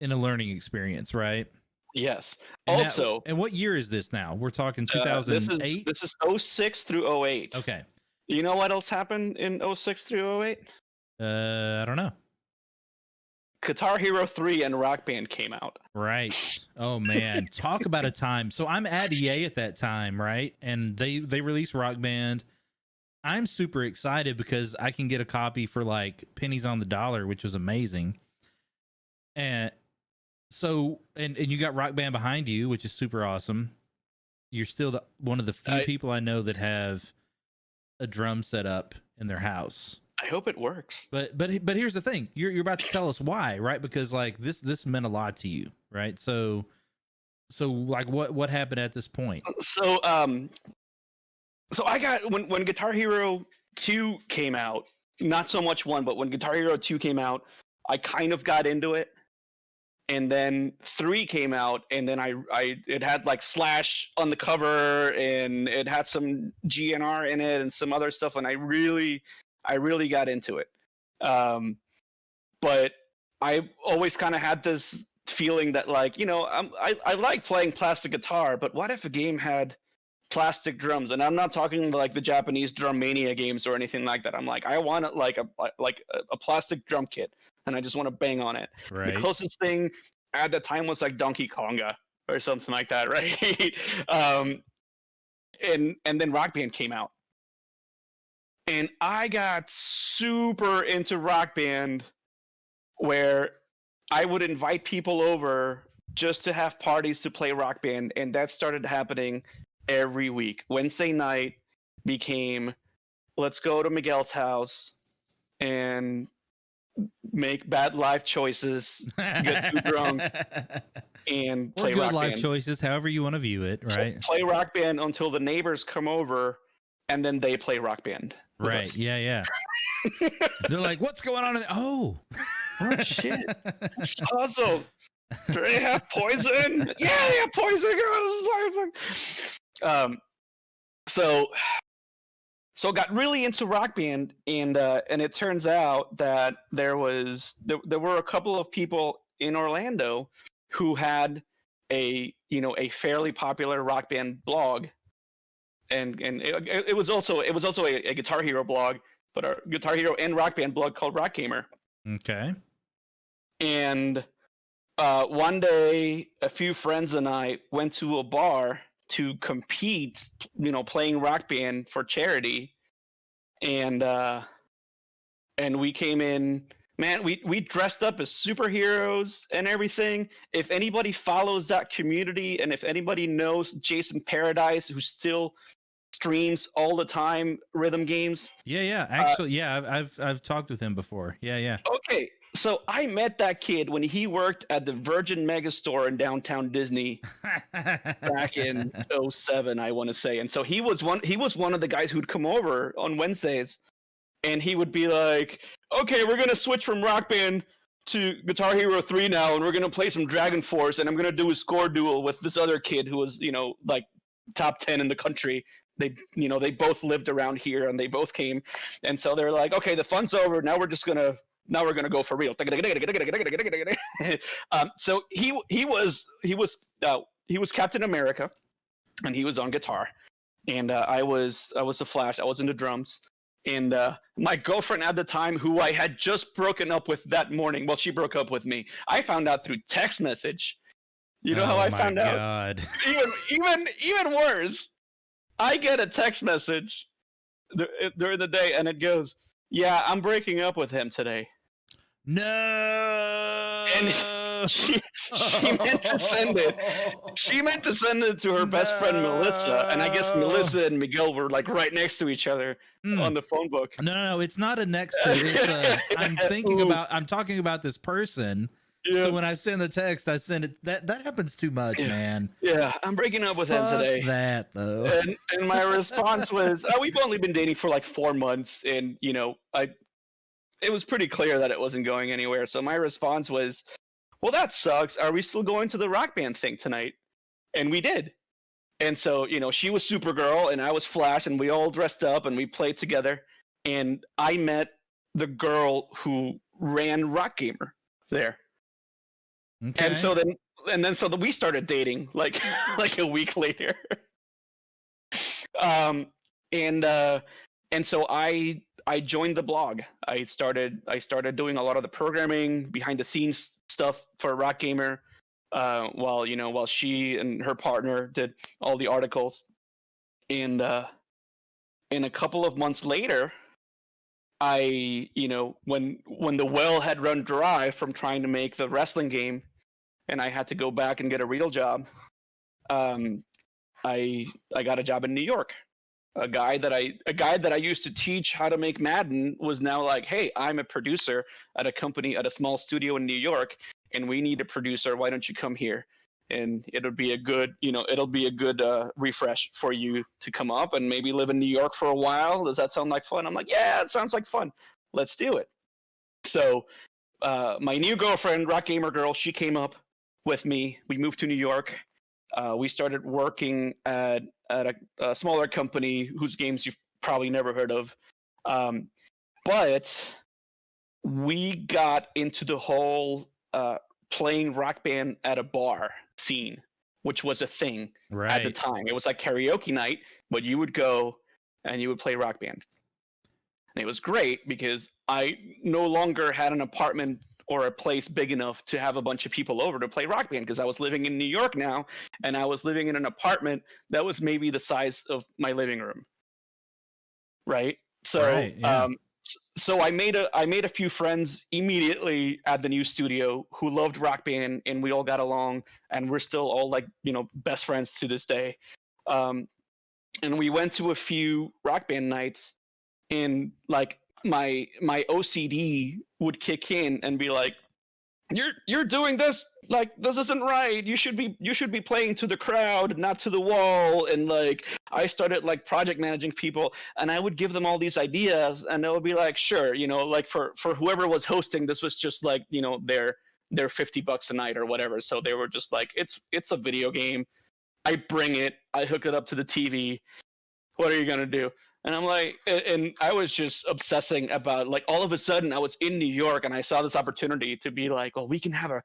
in a learning experience, right? Yes. And also, and what year is this now? We're talking 2008? This is 06 through 08. Okay. You know what else happened in 06 through 08? I don't know. Guitar Hero 3 and Rock Band came out. Right. Oh man, talk about a time. So I'm at EA at that time, right? And they released Rock Band. I'm super excited because I can get a copy for like pennies on the dollar, which was amazing. And so and you got Rock Band behind you, which is super awesome. You're still one of the few people I know that have a drum set up in their house. I hope it works. But here's the thing. You're about to tell us why, right? Because like this meant a lot to you, right? So like what happened at this point? So I got when Guitar Hero 2 came out, not so much 1, but when Guitar Hero 2 came out, I kind of got into it. And then 3 came out, and then it had like Slash on the cover, and it had some GNR in it and some other stuff, and I really got into it. But I always kind of had this feeling that like, I like playing plastic guitar, but what if a game had plastic drums? And I'm not talking like the Japanese Drum Mania games or anything like that. I'm like, I want it like a plastic drum kit, and I just want to bang on it. Right. The closest thing at the time was like Donkey Konga or something like that, right? And then Rock Band came out, and I got super into Rock Band, where I would invite people over just to have parties to play Rock Band, and that started happening every week. Wednesday night became, let's go to Miguel's house and make bad life choices, get too drunk, and play good Rock life Band. Choices, however you want to view it, right? Play Rock Band until the neighbors come over, and then they play Rock Band. Right? Yeah. They're like, "What's going on?" Oh shit! Also, do they have poison? Yeah, they have poison. So got really into Rock Band, and it turns out that there were a couple of people in Orlando who had a fairly popular Rock Band blog, and it was also a Guitar Hero blog, but a Guitar Hero and Rock Band blog called Rock Gamer. Okay. And one day, a few friends and I went to a bar to compete, playing Rock Band for charity, and we came in. Man, we dressed up as superheroes and everything. If anybody follows that community, and if anybody knows Jason Paradise, who still streams all the time rhythm games. Yeah. Actually, I've talked with him before. Yeah. Okay. So I met that kid when he worked at the Virgin Megastore in downtown Disney back in 07, I want to say. And so he was one of the guys who'd come over on Wednesdays, and he would be like, "Okay, we're going to switch from Rock Band to Guitar Hero 3 now, and we're going to play some Dragon Force, and I'm going to do a score duel with this other kid who was, like top 10 in the country." They both lived around here, and they both came. And so they're like, "Okay, the fun's over. Now we're going to go for real." So he was Captain America, and he was on guitar, and I was the Flash. I was into drums, and my girlfriend at the time, who I had just broken up with that morning, well, she broke up with me. I found out through text message. You know how Oh I my found out? God. Even worse. I get a text message during the day, and it goes, "Yeah, I'm breaking up with him today." And No. she meant to send it. She meant to send it to her best friend Melissa, and I guess No. Melissa and Miguel were like right next to each other Mm. on the phone book. No, it's not a next to. It's a. Oof. I'm talking about this person. Yeah, So when I send the text, I send it. That happens too much, yeah, man. yeah. I'm breaking up with him Fuck today. that though. And my response was, "Oh, we've only been dating for like 4 months, and it was pretty clear that it wasn't going anywhere." So my response was, "Well, that sucks. Are we still going to the rock band thing tonight?" And we did. And so, she was Supergirl and I was Flash, and we all dressed up and we played together. And I met the girl who ran Rock Gamer there. And Okay. so then we started dating like like a week later. Um and uh and so I joined the blog. I started doing a lot of the programming, behind the scenes stuff for Rock Gamer, while she and her partner did all the articles. And a couple of months later, when the well had run dry from trying to make the wrestling game, and I had to go back and get a real job, um, I got a job in New York. A guy that I used to teach how to make Madden was now like, "Hey, I'm a producer at a company at a small studio in New York, and we need a producer. Why don't you come here? And it'll be a good refresh for you to come up and maybe live in New York for a while. Does that sound like fun?" I'm like, "Yeah, it sounds like fun. Let's do it." So my new girlfriend, Rock Gamer Girl, she came up with me. We moved to New York. We started working at a smaller company whose games you've probably never heard of. Um, but we got into the whole playing Rock Band at a bar scene, which was a thing at the Right. time. It was like karaoke night, but you would go and you would play Rock Band. And it was great because I no longer had an apartment or a place big enough to have a bunch of people over to play Rock Band, because I was living in New York now, and I was living in an apartment that was maybe the size of my living room, right? So Right. Yeah. so I made a few friends immediately at the new studio who loved Rock Band, and we all got along, and we're still all like best friends to this day. Um, and we went to a few Rock Band nights, and like my OCD would kick in and be like, "You're doing this, like, this isn't right. You should be playing to the crowd, not to the wall." And like I started like project managing people, and I would give them all these ideas, and they would be like, "Sure," like for whoever was hosting, this was just like their $50 a night or whatever. So they were just like, "It's a video game. I bring it. I hook it up to the TV. What are you gonna do?" And I'm like, and I was just obsessing about, like, all of a sudden I was in New York and I saw this opportunity to be like, "Well, we can have a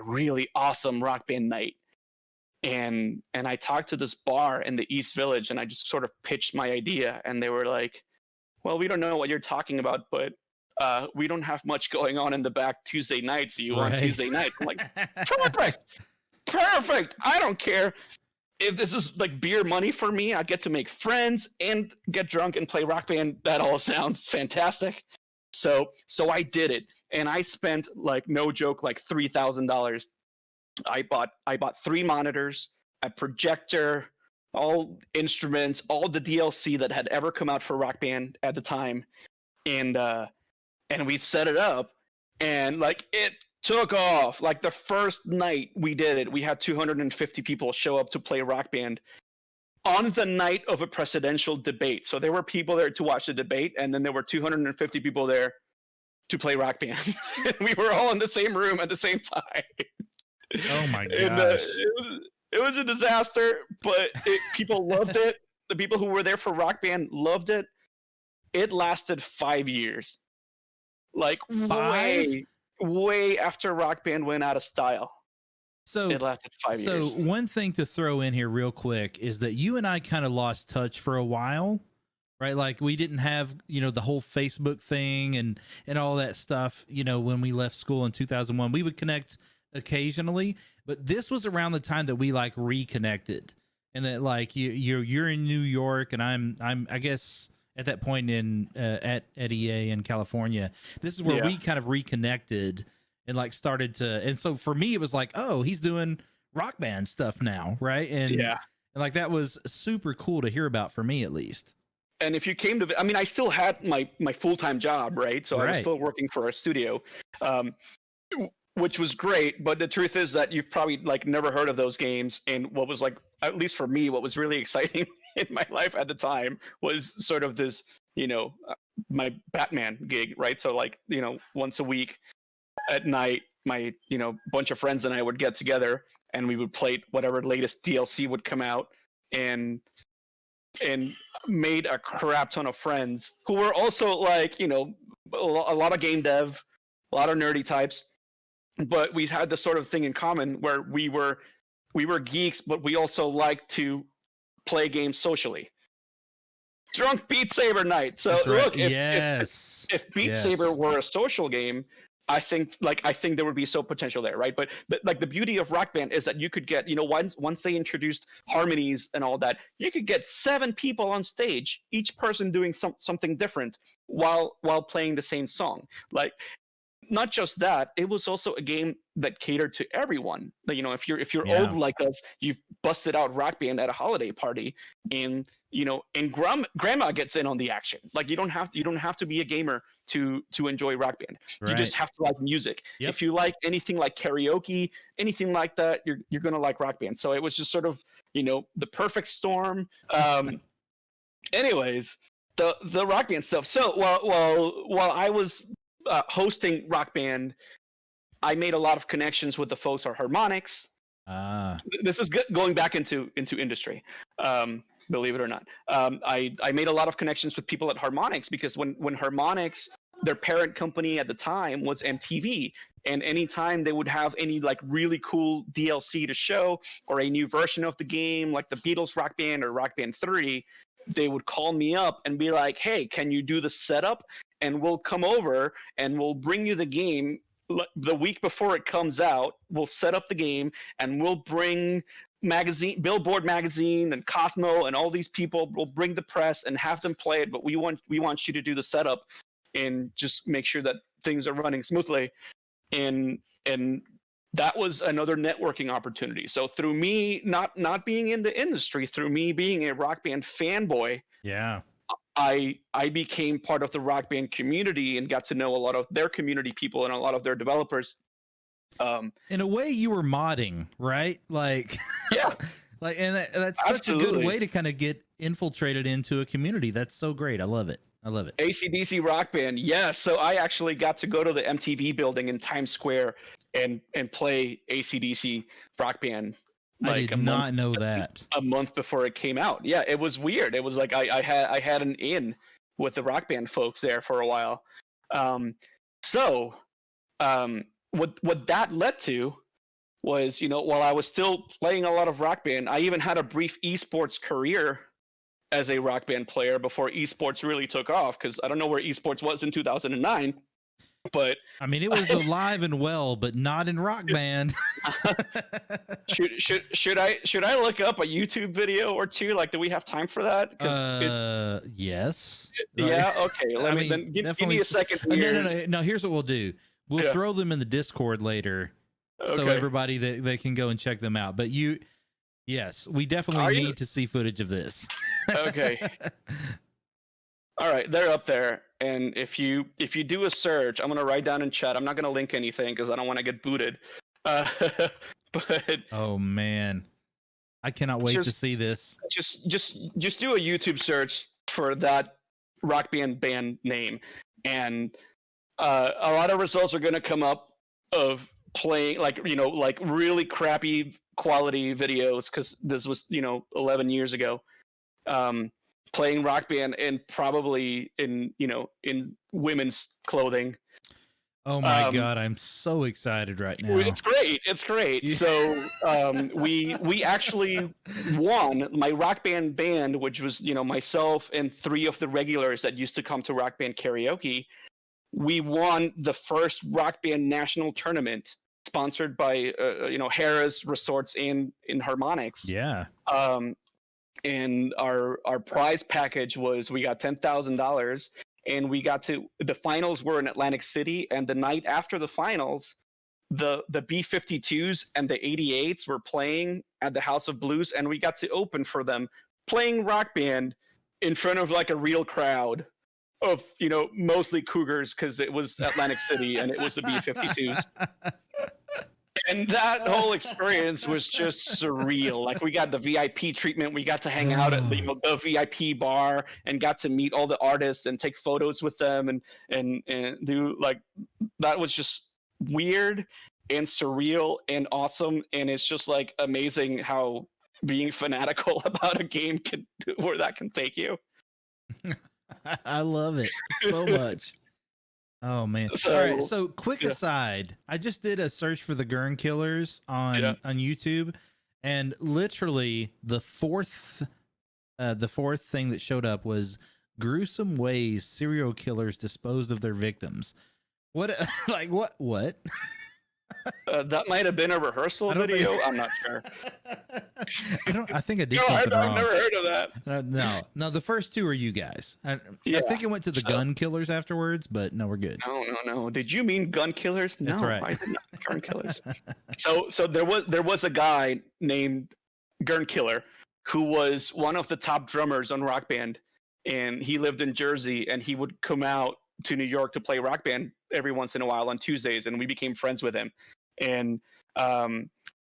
really awesome Rock Band night." And I talked to this bar in the East Village, and I just sort of pitched my idea, and they were like, "Well, we don't know what you're talking about, but we don't have much going on in the back Tuesday nights. Do you want Right. Tuesday nights?" I'm like, "Perfect, perfect. I don't care if this is like beer money for me. I get to make friends and get drunk and play Rock Band. That all sounds fantastic." So I did it, and I spent, like, no joke, like $3,000. I bought 3 monitors, a projector, all instruments, all the DLC that had ever come out for Rock Band at the time, and we set it up, and like it took off. Like the first night we did it, we had 250 people show up to play Rock Band on the night of a presidential debate. So there were people there to watch the debate, and then there were 250 people there to play Rock Band. We were all in the same room at the same time. Oh my And gosh. it was a disaster, but people loved it. The people who were there for Rock Band loved it. It lasted 5 years, like Five? way after Rock Band went out of style. So It lasted 5 years. one thing to throw in here real quick is that you and I kind of lost touch for a while, right? Like we didn't have, the whole Facebook thing and all that stuff, when we left school in 2001. We would connect occasionally, but this was around the time that we like reconnected. And that like you're in New York and I'm I guess at that point in at EA in California. This is where we kind of reconnected and like started to, and so for me it was like, oh, he's doing Rock Band stuff now, right? And like that was super cool to hear about, for me at least. And if you came to, I mean, I still had my full-time job, right? So I was still working for a studio, which was great. But the truth is that you've probably like never heard of those games. And what was like, at least for me, what was really exciting in my life at the time was sort of this, my Batman gig, right? So like, once a week at night, my bunch of friends and I would get together and we would play whatever latest DLC would come out, and made a crap ton of friends who were also like, a lot of game dev, a lot of nerdy types, but we had this sort of thing in common where we were geeks, but we also liked to play games socially. Drunk Beat Saber night. So look, if Beat Saber were a social game, I think there would be so potential there, right? But like the beauty of Rock Band is that you could get, once they introduced harmonies and all that, you could get 7 people on stage, each person doing something different while playing the same song. Like, not just that, it was also a game that catered to everyone. If you're old like us, you've busted out Rock Band at a holiday party, and grandma gets in on the action. Like you don't have to be a gamer to enjoy Rock Band. Right. You just have to like music. Yep. If you like anything like karaoke, anything like that, you're gonna like Rock Band. So it was just sort of the perfect storm. Anyways, the Rock Band stuff. So while I was hosting Rock Band, I made a lot of connections with the folks at Harmonix. This is going back into industry, believe it or not. I made a lot of connections with people at Harmonix because when Harmonix, their parent company at the time was MTV, and anytime they would have any like really cool DLC to show or a new version of the game, like the Beatles Rock Band or Rock Band 3, they would call me up and be like, hey, can you do the setup? And we'll come over and we'll bring you the game the week before it comes out. We'll set up the game and we'll bring Billboard magazine and Cosmo and all these people. We'll bring the press and have them play it, but we want you to do the setup and just make sure that things are running smoothly. And that was another networking opportunity. So through me not being in the industry, through me being a Rock Band fanboy, I became part of the Rock Band community and got to know a lot of their community people and a lot of their developers. In a way, you were modding, right? Like, and that's such a good way to kind of get infiltrated into a community. That's so great. I love it. AC/DC Rock Band, yes. So I actually got to go to the MTV building in Times Square and play AC/DC Rock Band. I did not know that. A month before it came out. Yeah, it was weird. It was like I had an in with the Rock Band folks there for a while. What that led to was, while I was still playing a lot of Rock Band, I even had a brief eSports career as a Rock Band player before eSports really took off, because I don't know where eSports was in 2009. But I mean, it was alive and well, but not in Rock Band. should I look up a YouTube video or two? Like, do we have time for that? Yes. Yeah. Okay. Give me a second here. No. Here's what we'll do. We'll throw them in the Discord later, so everybody they can go and check them out. But yes, we definitely need to see footage of this. Okay. All right, they're up there, and if you do a search, I'm gonna write down in chat. I'm not gonna link anything because I don't want to get booted. But oh man, I cannot wait to see this. Just do a YouTube search for that Rock Band name, and a lot of results are gonna come up of playing like really crappy quality videos, because this was 11 years ago. Playing Rock Band and probably in women's clothing. Oh my God, I'm so excited right now. It's great. It's great. Yeah. So we actually won my rock band, which was myself and three of the regulars that used to come to rock band karaoke. We won the first rock band national tournament sponsored by Harris Resorts in Harmonix. Yeah. And our prize package was we got $10,000, and we got to the finals were in Atlantic City, and the night after the finals, the B-52s and the 88s were playing at the House of Blues, and we got to open for them playing rock band in front of like a real crowd of mostly Cougars because it was Atlantic City and it was the B-52s. And that whole experience was just surreal. Like we got the VIP treatment. We got to hang out at the VIP bar and got to meet all the artists and take photos with them and do like that was just weird and surreal and awesome. And it's just like amazing how being fanatical about a game can where that can take you. I love it so much. Oh man! So, all right. So, quick aside, I just did a search for the Gurn Killers on YouTube, and literally the fourth thing that showed up was gruesome ways serial killers disposed of their victims. What? Like what? What? That might have been a rehearsal video. I'm not sure. I think I did something wrong. I've never heard of that. No. The first two are you guys. I think it went to the gun killers afterwards, but no, we're good. No. Did you mean gun killers? No, that's right. I did not mean gun killers. So there was a guy named Gurn Killer who was one of the top drummers on Rock Band, and he lived in Jersey, and he would come out to New York to play Rock Band every once in a while on Tuesdays, and we became friends with him. And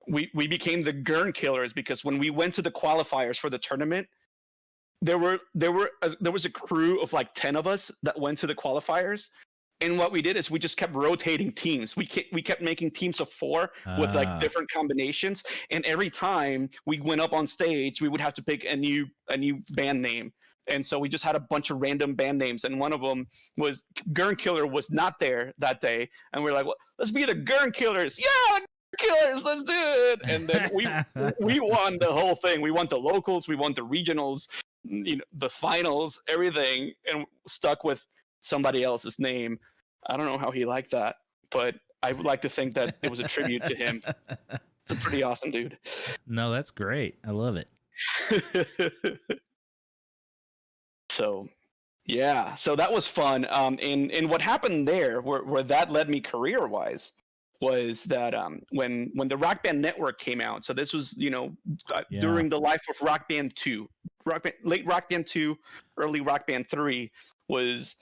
we became the Gurn Killers because when we went to the qualifiers for the tournament, there was a crew of like 10 of us that went to the qualifiers, and what we did is we just kept rotating teams. We kept making teams of 4 with like different combinations, and every time we went up on stage, we would have to pick a new band name. And so we just had a bunch of random band names, and one of them was Gurn Killer was not there that day, and we are like, well, let's be the Gurn Killers. Yeah, Killers, let's do it. And then we won the whole thing. We won the locals, we won the regionals, the finals, everything, and stuck with somebody else's name. I don't know how he liked that, but I would like to think that it was a tribute to him. It's a pretty awesome dude. No, that's great. I love it. So that was fun. And what happened there, where that led me career-wise, was that when the Rock Band Network came out. So this was during the life of Rock Band 2, late Rock Band 2, early Rock Band 3 was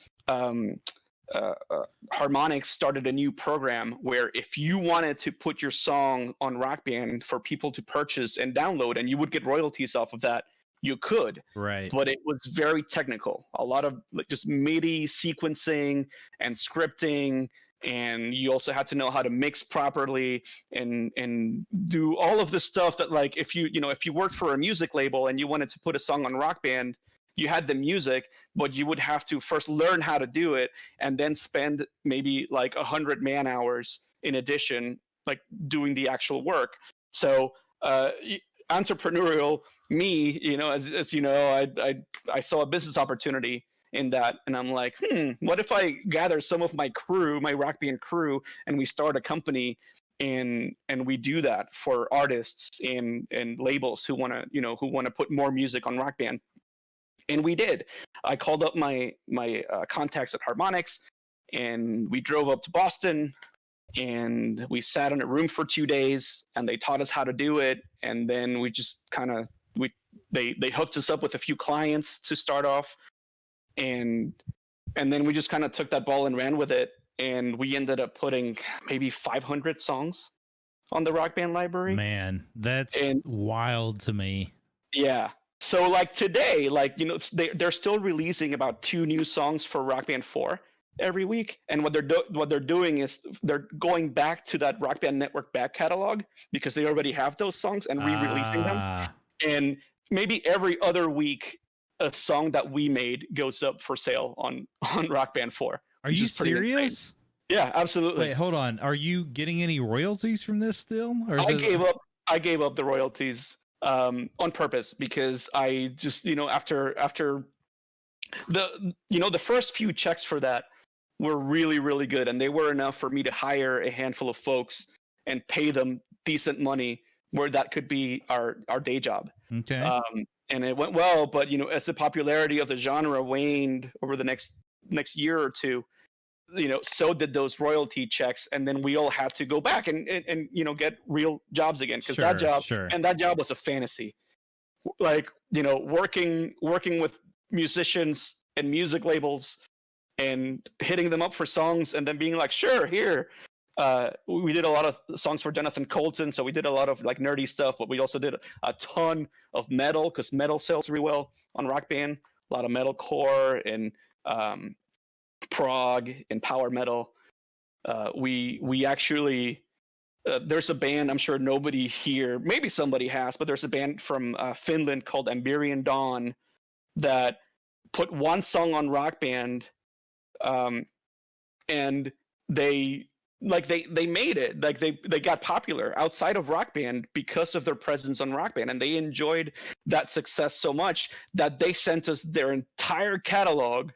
Harmonix started a new program where if you wanted to put your song on Rock Band for people to purchase and download, and you would get royalties off of that, you could, right? But it was very technical, a lot of like just MIDI sequencing and scripting, and you also had to know how to mix properly and do all of the stuff that, like, if you worked for a music label and you wanted to put a song on Rock Band, you had the music, but you would have to first learn how to do it and then spend maybe like 100 man hours in addition, like doing the actual work. So entrepreneurial me, as you know, I saw a business opportunity in that, and I'm like, what if I gather some of my crew, my Rock Band crew, and we start a company and we do that for artists and labels who want to put more music on Rock Band. And we did. I called up my contacts at Harmonix, and we drove up to Boston, and we sat in a room for 2 days, and they taught us how to do it. And then we just they hooked us up with a few clients to start off, and then we just kind of took that ball and ran with it, and we ended up putting maybe 500 songs on the Rock Band library. Man, that's wild to me. Yeah. So like today, they're still releasing about 2 new songs for Rock Band 4 every week, and what they're doing is they're going back to that Rock Band Network back catalog because they already have those songs and re-releasing them. And maybe every other week, a song that we made goes up for sale on Rock Band 4. Are you serious? Yeah, absolutely. Wait, hold on. Are you getting any royalties from this still, or is I this? gave up. I gave up the royalties on purpose because I just, after the first few checks for that were really, really good, and they were enough for me to hire a handful of folks and pay them decent money where that could be our day job. Okay. And it went well, but as the popularity of the genre waned over the next year or two, so did those royalty checks, and then we all had to go back and get real jobs again, because that Sure. job Sure. and that job was a fantasy. Like, working with musicians and music labels and hitting them up for songs and then being like, sure, here. We did a lot of songs for Jonathan Colton, so we did a lot of like nerdy stuff, but we also did a ton of metal, because metal sells really well on Rock Band. A lot of metalcore and prog and power metal. We actually there's a band, I'm sure nobody here, maybe somebody has, but there's a band from Finland called Amberian Dawn that put one song on Rock Band, and they made it, like they got popular outside of Rock Band because of their presence on Rock Band, and they enjoyed that success so much that they sent us their entire catalog.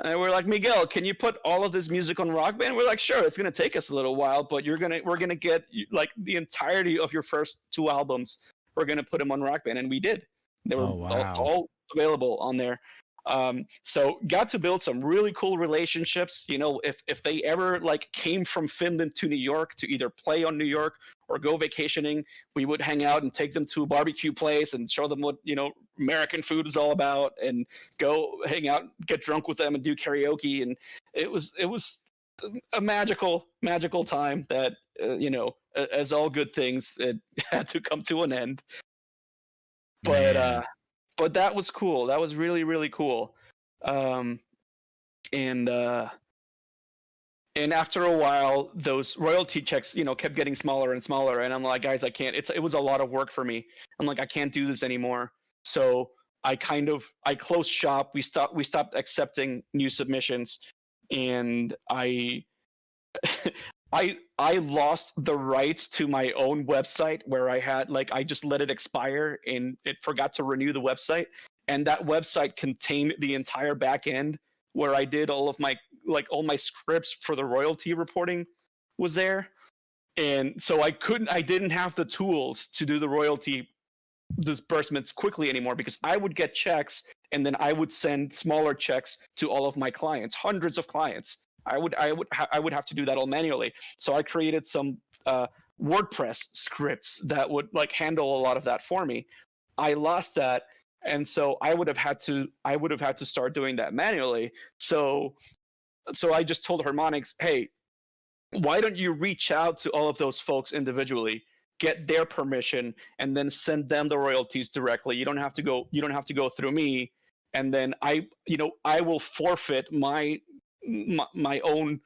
And we're like, Miguel, can you put all of this music on Rock Band? We're like, sure, it's gonna take us a little while, but we're gonna get like the entirety of your first two albums. We're gonna put them on Rock Band, and we did. They were Oh wow. all available on there. So got to build some really cool relationships. If they ever like came from Finland to New York to either play on New York or go vacationing, we would hang out and take them to a barbecue place and show them what American food is all about, and go hang out, get drunk with them, and do karaoke. And it was a magical time that as all good things, it had to come to an end. But Man. but that was cool. That was really, really cool. Um, and and after a while, those royalty checks, kept getting smaller and smaller. And I'm like, guys, I can't. It was a lot of work for me. I'm like, I can't do this anymore. So I closed shop. We stopped accepting new submissions, and I lost the rights to my own website, where I just let it expire and it forgot to renew the website, and that website contained the entire back end where I did all of my all my scripts for the royalty reporting was there. And so I didn't have the tools to do the royalty disbursements quickly anymore, because I would get checks and then I would send smaller checks to all of my clients, hundreds of clients. I would have to do that all manually. So I created some WordPress scripts that would like handle a lot of that for me. I lost that, and so I would have had to start doing that manually. So I just told Harmonix, hey, why don't you reach out to all of those folks individually, get their permission, and then send them the royalties directly. You don't have to go through me. And then I will forfeit my own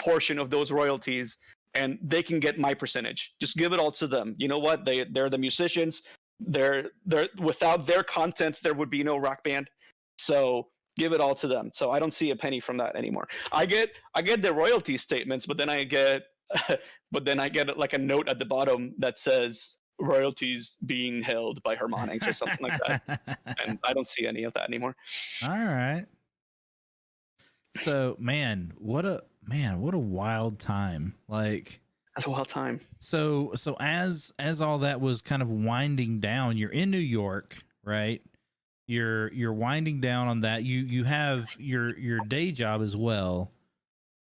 portion of those royalties, and they can get my percentage. Just give it all to them. You know what? They're the musicians. They're without their content, there would be no Rock Band. So give it all to them. So I don't see a penny from that anymore. I get the royalty statements, but then I get like a note at the bottom that says royalties being held by Harmonix or something like that. And I don't see any of that anymore. All right. So, what a wild time. Like, That's a wild time. so as all that was kind of winding down, you're in New York, right? You're winding down on that. You have your day job as well.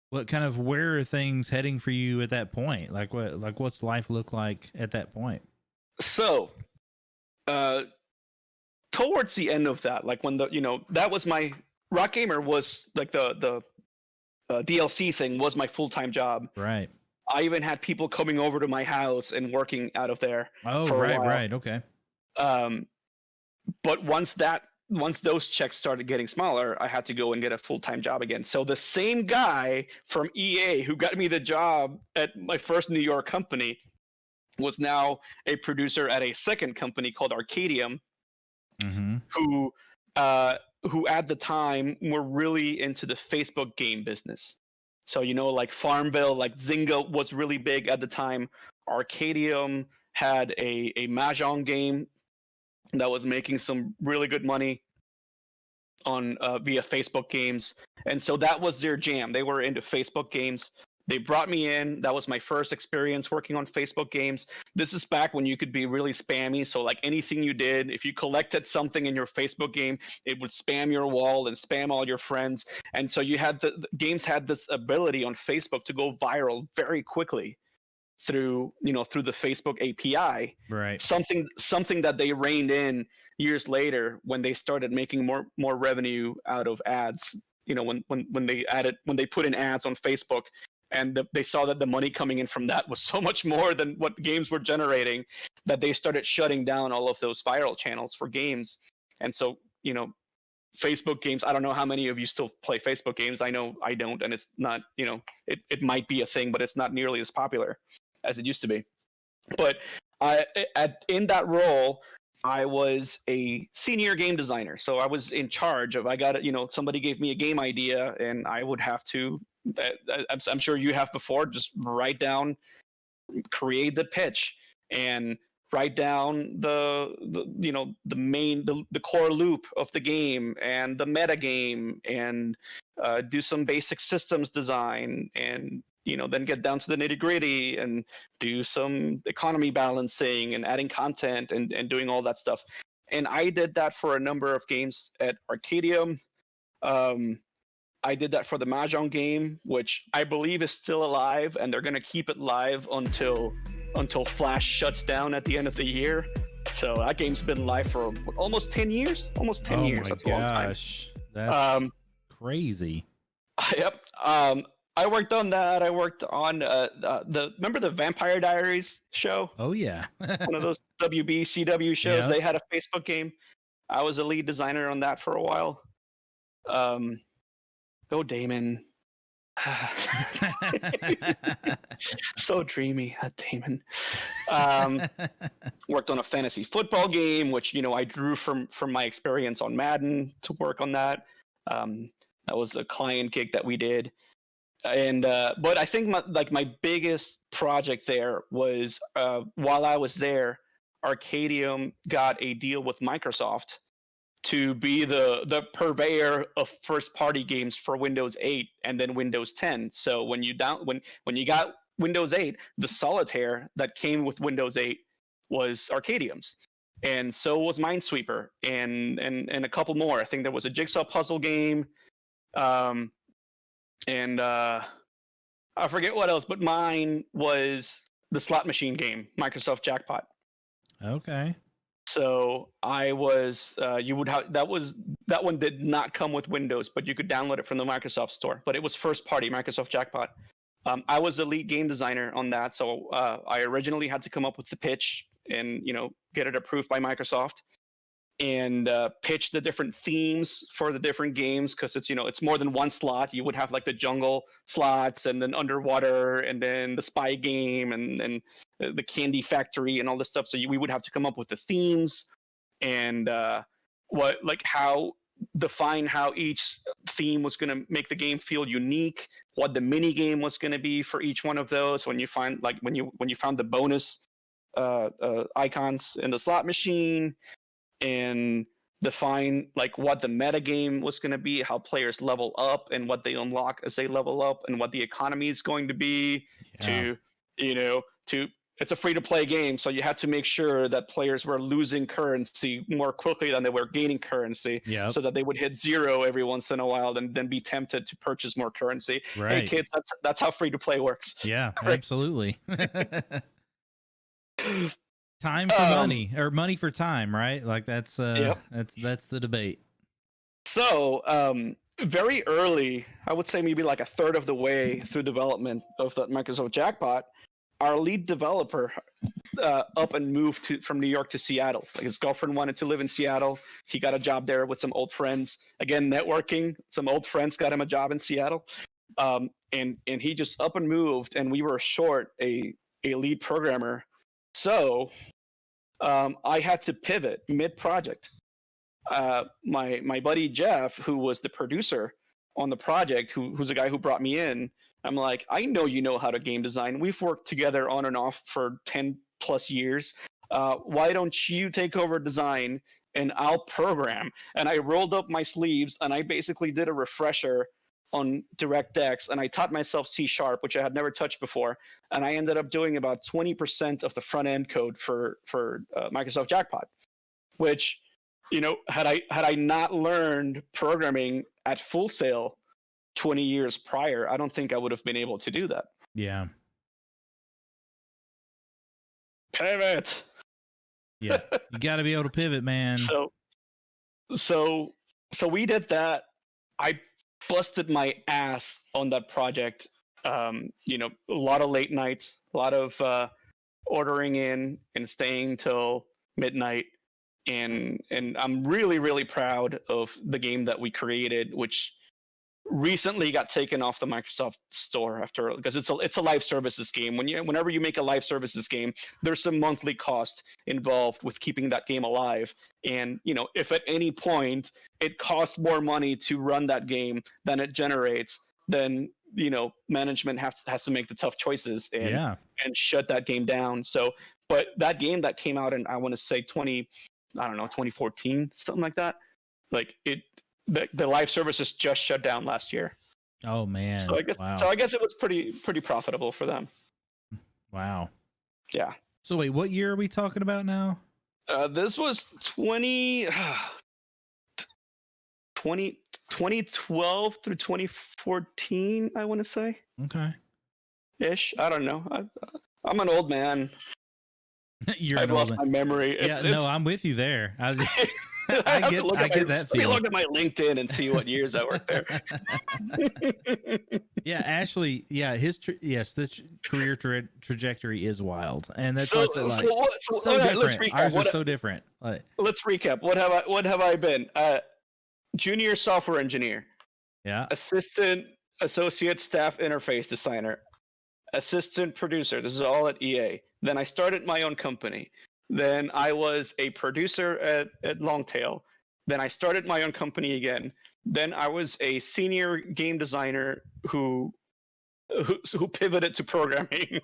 Where are things heading for you at that point? What's life look like at that point? So, towards the end of that, like when that was my Rock Gamer was like the DLC thing was my full-time job. Right. I even had people coming over to my house and working out of there. Oh, for a right, while. right. Okay. But once those checks started getting smaller, I had to go and get a full-time job again. So the same guy from EA who got me the job at my first New York company was now a producer at a second company called Arcadium, Mm-hmm. who at the time were really into the Facebook game business. So like Farmville, like Zynga was really big at the time. Arcadium had a mahjong game that was making some really good money on via Facebook games, and so that was their jam. They were into Facebook games. They brought me in. That was my first experience working on Facebook games. This is back when you could be really spammy. So like anything you did, if you collected something in your Facebook game, it would spam your wall and spam all your friends. And so you had the games had this ability on Facebook to go viral very quickly through through the Facebook API. Right. Something that they reined in years later when they started making more revenue out of ads. When they put in ads on Facebook, and they saw that the money coming in from that was so much more than what games were generating, that they started shutting down all of those viral channels for games. And so Facebook games, I don't know how many of you still play Facebook games. I know I don't, and it's not, it might be a thing, but it's not nearly as popular as it used to be. But in that role, I was a senior game designer. So I was in charge of, somebody gave me a game idea, and I would have to, I'm sure you have before, just write down, create the pitch, and write down the core loop of the game and the meta game, and do some basic systems design, and then get down to the nitty gritty and do some economy balancing and adding content and doing all that stuff. And I did that for a number of games at Arcadium. I did that for the Mahjong game, which I believe is still alive, and they're going to keep it live until Flash shuts down at the end of the year. So that game's been live for almost 10 years. Almost 10 years. That's a long time. Gosh, that's crazy. Yep. I worked on that. I worked on remember the Vampire Diaries show? Oh yeah. One of those WB CW shows. Yep. They had a Facebook game. I was a lead designer on that for a while. Go Damon. So dreamy, Damon. Worked on a fantasy football game, which I drew from my experience on Madden to work on that. That was a client gig that we did. And but I think my biggest project there was while I was there, Arcadium got a deal with Microsoft to be the purveyor of first party games for Windows 8 and then Windows 10. So when you got Windows 8, the solitaire that came with Windows 8 was Arcadium's. And so was Minesweeper and a couple more. I think there was a jigsaw puzzle game. And I forget what else, but mine was the slot machine game, Microsoft Jackpot. Okay. So I was, that one did not come with Windows, but you could download it from the Microsoft store. But it was first party Microsoft Jackpot. I was the lead game designer on that, so I originally had to come up with the pitch and get it approved by Microsoft, and pitch the different themes for the different games, because it's more than one slot. You would have like the jungle slots, and then underwater, and then the spy game, and the candy factory, and all this stuff. So we would have to come up with the themes, and define how each theme was going to make the game feel unique, what the mini game was going to be for each one of those. When you found the bonus icons in the slot machine, and define what the meta game was going to be, how players level up and what they unlock as they level up, and what the economy is going to be. Yeah. It's a free to play game, so you had to make sure that players were losing currency more quickly than they were gaining currency. Yep. So that they would hit zero every once in a while and then be tempted to purchase more currency. Right. Hey kids, that's how free to play works. Yeah, absolutely. Time for money, or money for time, right? Like that's the debate. So very early, I would say maybe like a third of the way through development of that Microsoft Jackpot, our lead developer up and moved from New York to Seattle. Like, his girlfriend wanted to live in Seattle. He got a job there with some old friends. Again, networking. Some old friends got him a job in Seattle, and he just up and moved. And we were short a lead programmer, so I had to pivot mid-project. My buddy Jeff, who was the producer on the project, who's the guy who brought me in, I'm like, I know you know how to game design. We've worked together on and off for 10 plus years. Why don't you take over design and I'll program? And I rolled up my sleeves and I basically did a refresher on DirectX and I taught myself C#, which I had never touched before. And I ended up doing about 20% of the front end code for Microsoft Jackpot, which, had I not learned programming at Full Sail 20 years prior, I don't think I would have been able to do that. Yeah. Pivot. Yeah. You got to be able to pivot, man. So we did that. I busted my ass on that project. A lot of late nights, a lot of ordering in and staying till midnight. And I'm really, really proud of the game that we created, which recently got taken off the Microsoft Store because it's a live services game. Whenever you make a live services game, there's some monthly cost involved with keeping that game alive. And if at any point it costs more money to run that game than it generates, then management has to make the tough choices and shut that game down. So, but that game that came out in, I want to say 2014, something like that. Like the live services just shut down last year. Oh man! So I guess it was pretty profitable for them. Wow. Yeah. So wait, what year are we talking about now? This was 2012 through 2014, I want to say. Okay. Ish. I don't know. I'm an old man. I've lost my memory. I'm with you there. I get that feeling. Look at my LinkedIn and see what years I worked there. Yeah, Ashley. Yeah, this career trajectory is wild, and that's so different. Ours are so different. Let's recap. What have I been? Junior software engineer. Yeah. Assistant associate staff interface designer. Assistant producer. This is all at EA. Then I started my own company. Then I was a producer at Longtail. Then I started my own company again. Then I was a senior game designer who pivoted to programming.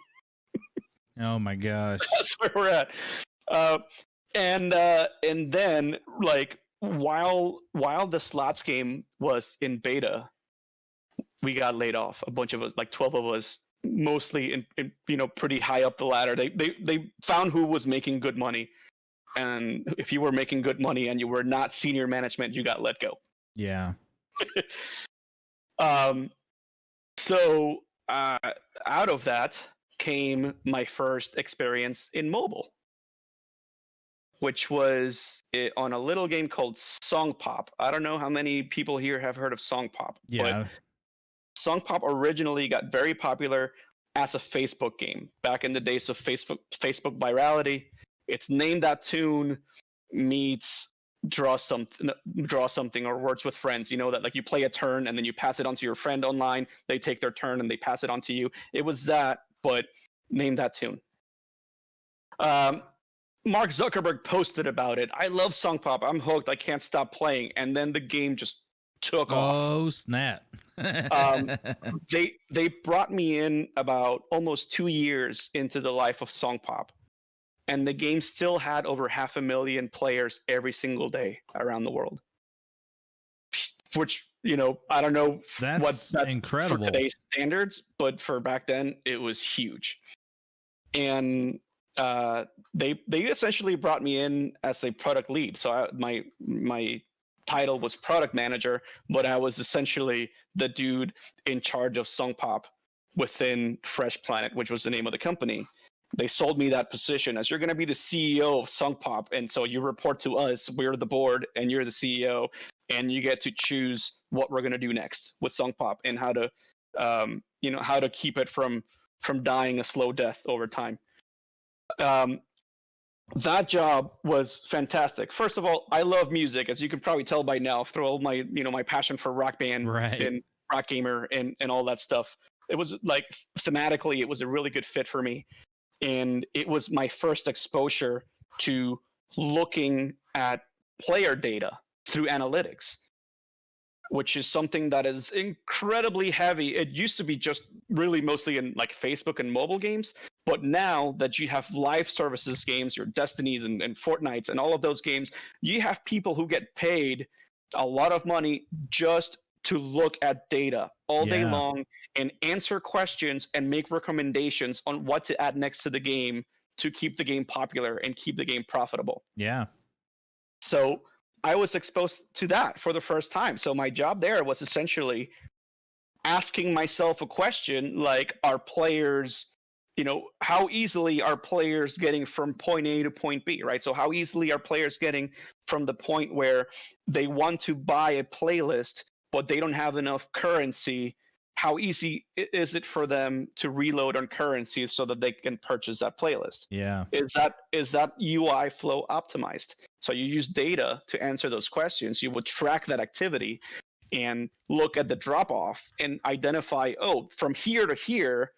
Oh my gosh. That's where we're at. And then like while the slots game was in beta, we got laid off. A bunch of us, like 12 of us, mostly in pretty high up the ladder. They found who was making good money, and if you were making good money and you were not senior management, you got let go. Yeah. So out of that came my first experience in mobile, which was on a little game called Song Pop. I don't know how many people here have heard of Song Pop. Yeah. But Song Pop originally got very popular as a Facebook game back in the days of Facebook virality. It's Name That Tune meets draw something or Words with Friends. That like you play a turn and then you pass it on to your friend online. They take their turn and they pass it on to you. It was that, but Name That Tune. Mark Zuckerberg posted about it. I love Song Pop. I'm hooked. I can't stop playing. And then the game just took off. Oh snap! They brought me in about almost 2 years into the life of Song Pop, and the game still had over 500,000 players every single day around the world. Which I don't know that's incredible for today's standards, but for back then it was huge. And they essentially brought me in as a product lead. So my title was product manager, but I was essentially the dude in charge of Song Pop within Fresh Planet, which was the name of the company. They sold me that position as you're going to be the CEO of Song Pop, and so you report to us. We're the board, and you're the CEO, and you get to choose what we're going to do next with Song Pop and how to, how to keep it from dying a slow death over time. That job was fantastic. First of all, I love music, as you can probably tell by now, through all my my passion for Rock Band and Rock Gamer and all that stuff. It was like thematically, it was a really good fit for me, and it was my first exposure to looking at player data through analytics. which is something that is incredibly heavy. It used to be just really mostly in like Facebook and mobile games, but now that you have live services games, your Destinies and Fortnites and all of those games, you have people who get paid a lot of money just to look at data all day Yeah. long and answer questions and make recommendations on what to add next to the game to keep the game popular and keep the game profitable. Yeah. So I was exposed to that for the first time. So my job there was essentially asking myself a question like, are players, how easily are players getting from point A to point B, right? So how easily are players getting from the point where they want to buy a playlist, but they don't have enough currency? How easy is it for them to reload on currency so that they can purchase that playlist? Yeah. Is that UI flow optimized? So you use data to answer those questions. You would track that activity and look at the drop off and identify, oh, from here to here,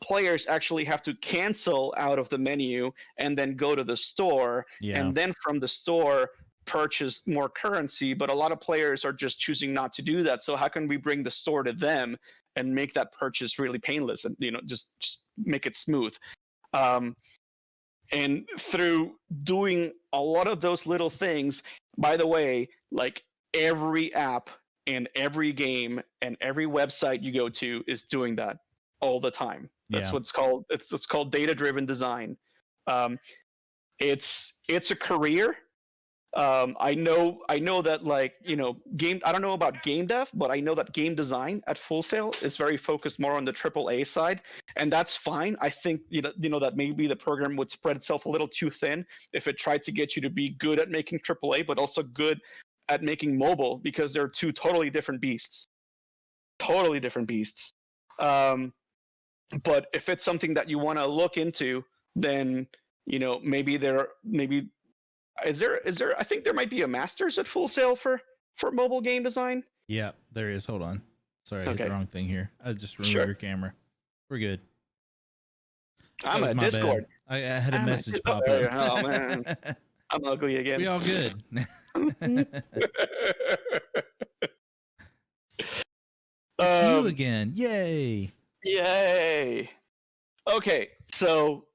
players actually have to cancel out of the menu and then go to the store, Yeah. and then from the store purchase more currency. But a lot of players are just choosing not to do that. So how can we bring the store to them and make that purchase really painless and just make it smooth? And through doing a lot of those little things, by the way, like every app and every game and every website you go to is doing that all the time. That's Yeah. what's called it's called data-driven design. It's a career. I know that game. I don't know about game dev, but I know that game design at Full Sail is very focused more on the AAA side, and that's fine. I think that maybe the program would spread itself a little too thin if it tried to get you to be good at making AAA, but also good at making mobile, because they're two totally different beasts. Totally different beasts. But if it's something that you want to look into, then maybe is there I think there might be a master's at Full Sail for mobile game design. Yeah, there is. Hold on. Sorry, I hit Okay. the wrong thing here. I just removed Sure. your camera. We're good. I'm That was at my Discord. bad. I had a message pop Oh, up. oh man, I'm ugly again. We all good. It's you again. Yay. Yay. Okay, so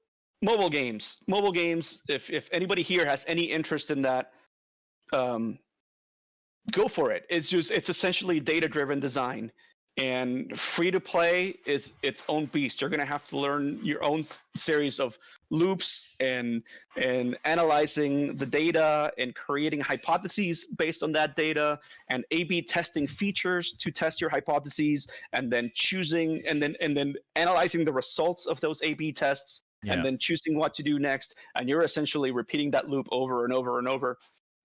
mobile games. Mobile games, if anybody here has any interest in that, go for it. It's essentially data-driven design, and free to play is its own beast. You're going to have to learn your own series of loops and analyzing the data and creating hypotheses based on that data, and A/B testing features to test your hypotheses, and then choosing and then analyzing the results of those A/B tests, and then choosing what to do next. And you're essentially repeating that loop over and over and over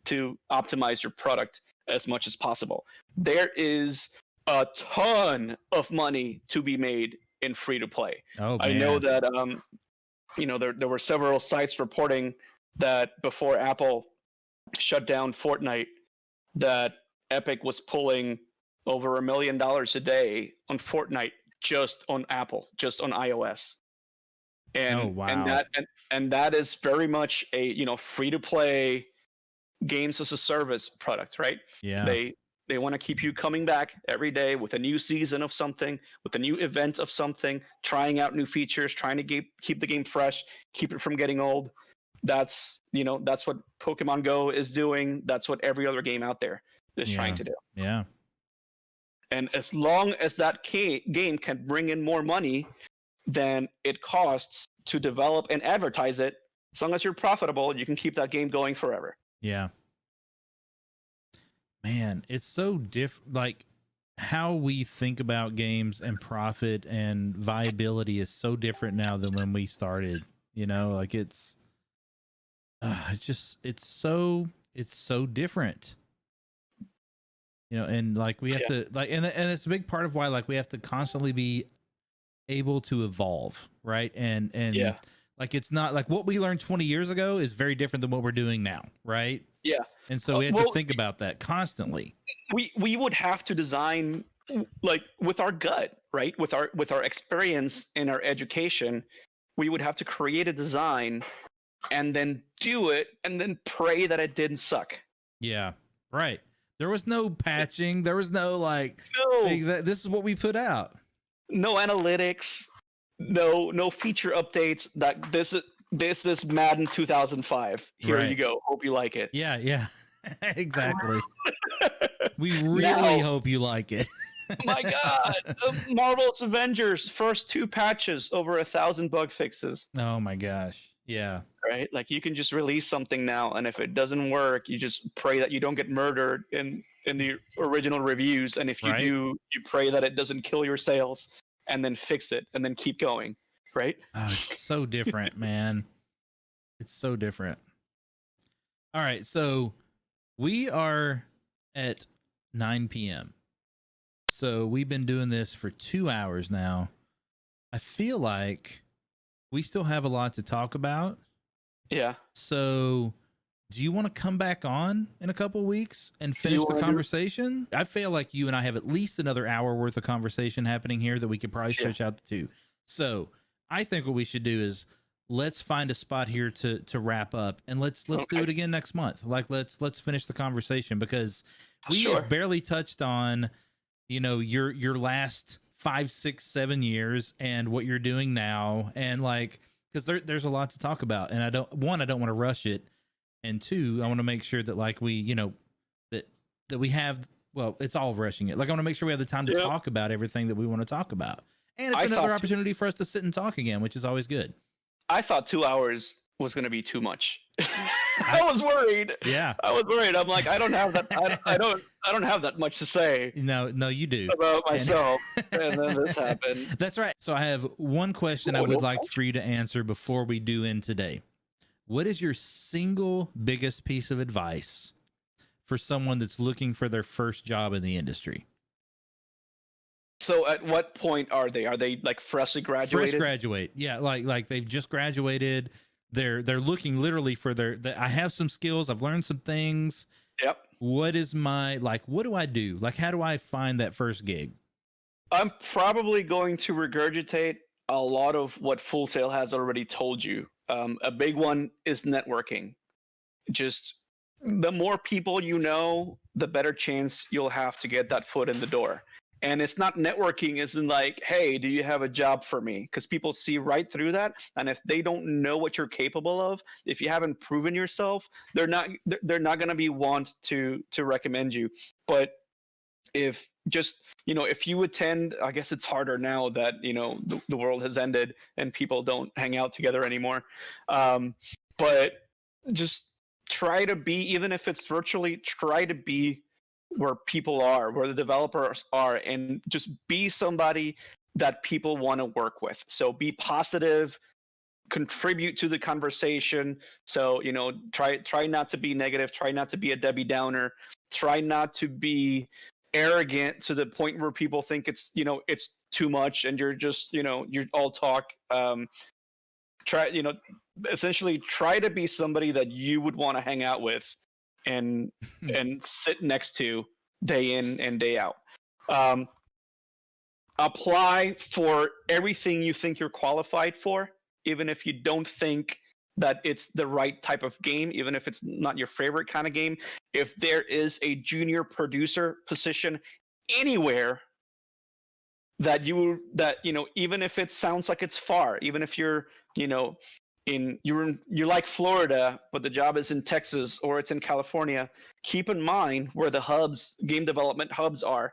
to optimize your product as much as possible. There is a ton of money to be made in free to play. Oh, I man. know that there were several sites reporting that before Apple shut down Fortnite, that Epic was pulling over $1 million a day on Fortnite, just on Apple, just on iOS. And Oh, wow. and that is very much a free to play games as a service product, right? Yeah. They want to keep you coming back every day with a new season of something, with a new event of something, trying out new features, trying to keep the game fresh, keep it from getting old. That's what Pokemon Go is doing. That's what every other game out there is trying to do. Yeah. And as long as that game can bring in more money than it costs to develop and advertise it, as long as you're profitable, you can keep that game going forever. Yeah. Man, it's so different. Like, how we think about games and profit and viability is so different now than when we started. Like it's so different. And like we have to and it's a big part of why like we have to constantly be able to evolve, right? And like it's not like what we learned 20 years ago is very different than what we're doing now, right? Yeah. And so we have to think about that constantly. We would have to design like with our gut, right? With our experience and our education, we would have to create a design and then do it and then pray that it didn't suck. Yeah, right. There was no patching. There was no like, No, hey, this is what we put out. no analytics, no feature updates. That this is Madden 2005. Here you Right. go. Hope you like it. Yeah. Exactly. We really Now, hope you like it. my God, Marvel's Avengers first 2 patches over 1,000 bug fixes. Oh my gosh. Yeah. Right? Like you can just release something now, and if it doesn't work, you just pray that you don't get murdered in the original reviews, and if you Right. do, you pray that it doesn't kill your sales, and then fix it, and then keep going. Right? Oh, it's so different, man. It's so different. All right, so we are at 9 p.m. So we've been doing this for 2 hours now. I feel like we still have a lot to talk about. Yeah. So do you want to come back on in a couple weeks and finish the conversation? I feel like you and I have at least another hour worth of conversation happening here that we could probably stretch out to 2. So I think what we should do is let's find a spot here to wrap up, and let's do it again next month. Like let's finish the conversation, because we have barely touched on, you know, your last 5, 6, 7 years and what you're doing now, and like, because there's a lot to talk about, and I don't want to rush it, and 2, I want to make sure that like we, you know, that we have, well, it's all rushing it. Like I want to make sure we have the time to talk about everything that we want to talk about, and it's another opportunity for us to sit and talk again, which is always good. I thought 2 hours was going to be too much. I was worried. Yeah, I was worried. I'm like, I don't have that. I don't have that much to say. No, you do about myself. And then this happened. That's right. So I have one question I would like for you to answer before we do end today. What is your single biggest piece of advice for someone that's looking for their first job in the industry? So at what point are they? Are they like freshly graduated? Fresh graduate. Yeah, like they've just graduated. They're looking literally for I have some skills. I've learned some things. Yep. What is my, like, what do I do? Like, how do I find that first gig? I'm probably going to regurgitate a lot of what Full Sail has already told you. A big one is networking. Just the more people you know, the better chance you'll have to get that foot in the door. And it's not networking isn't like, hey, do you have a job for me? Because people see right through that. And if they don't know what you're capable of, if you haven't proven yourself, they're not going to be want to recommend you. But if just, you know, if you attend, I guess it's harder now that, you know, the world has ended and people don't hang out together anymore. But just try to be, even if it's virtually, try to be where people are, where the developers are, and just be somebody that people want to work with. So be positive, contribute to the conversation. So, you know, try not to be negative, try not to be a Debbie Downer, try not to be arrogant to the point where people think it's, you know, it's too much and you're just, you know, you're all talk. Try, you know, essentially try to be somebody that you would want to hang out with and sit next to day in and day out. Apply for everything you think you're qualified for, even if you don't think that it's the right type of game, even if it's not your favorite kind of game. If there is a junior producer position anywhere that you know, even if it sounds like it's far, even if you're, you know, you're like Florida, but the job is in Texas or it's in California, keep in mind where the hubs, game development hubs are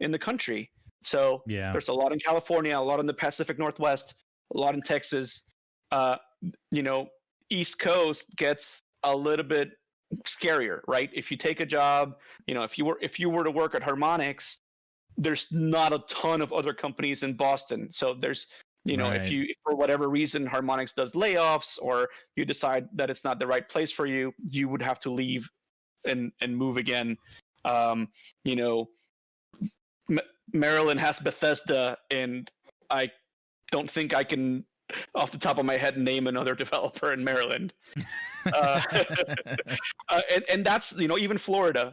in the country. So there's a lot in California, a lot in the Pacific Northwest, a lot in Texas. You know, East Coast gets a little bit scarier, right? If you take a job, you know, if you were to work at Harmonix, there's not a ton of other companies in Boston. So there's, you know, if for whatever reason Harmonix does layoffs or you decide that it's not the right place for you, you would have to leave and move again. You know, Maryland has Bethesda, and I don't think I can, off the top of my head, name another developer in Maryland. And that's, you know, even Florida,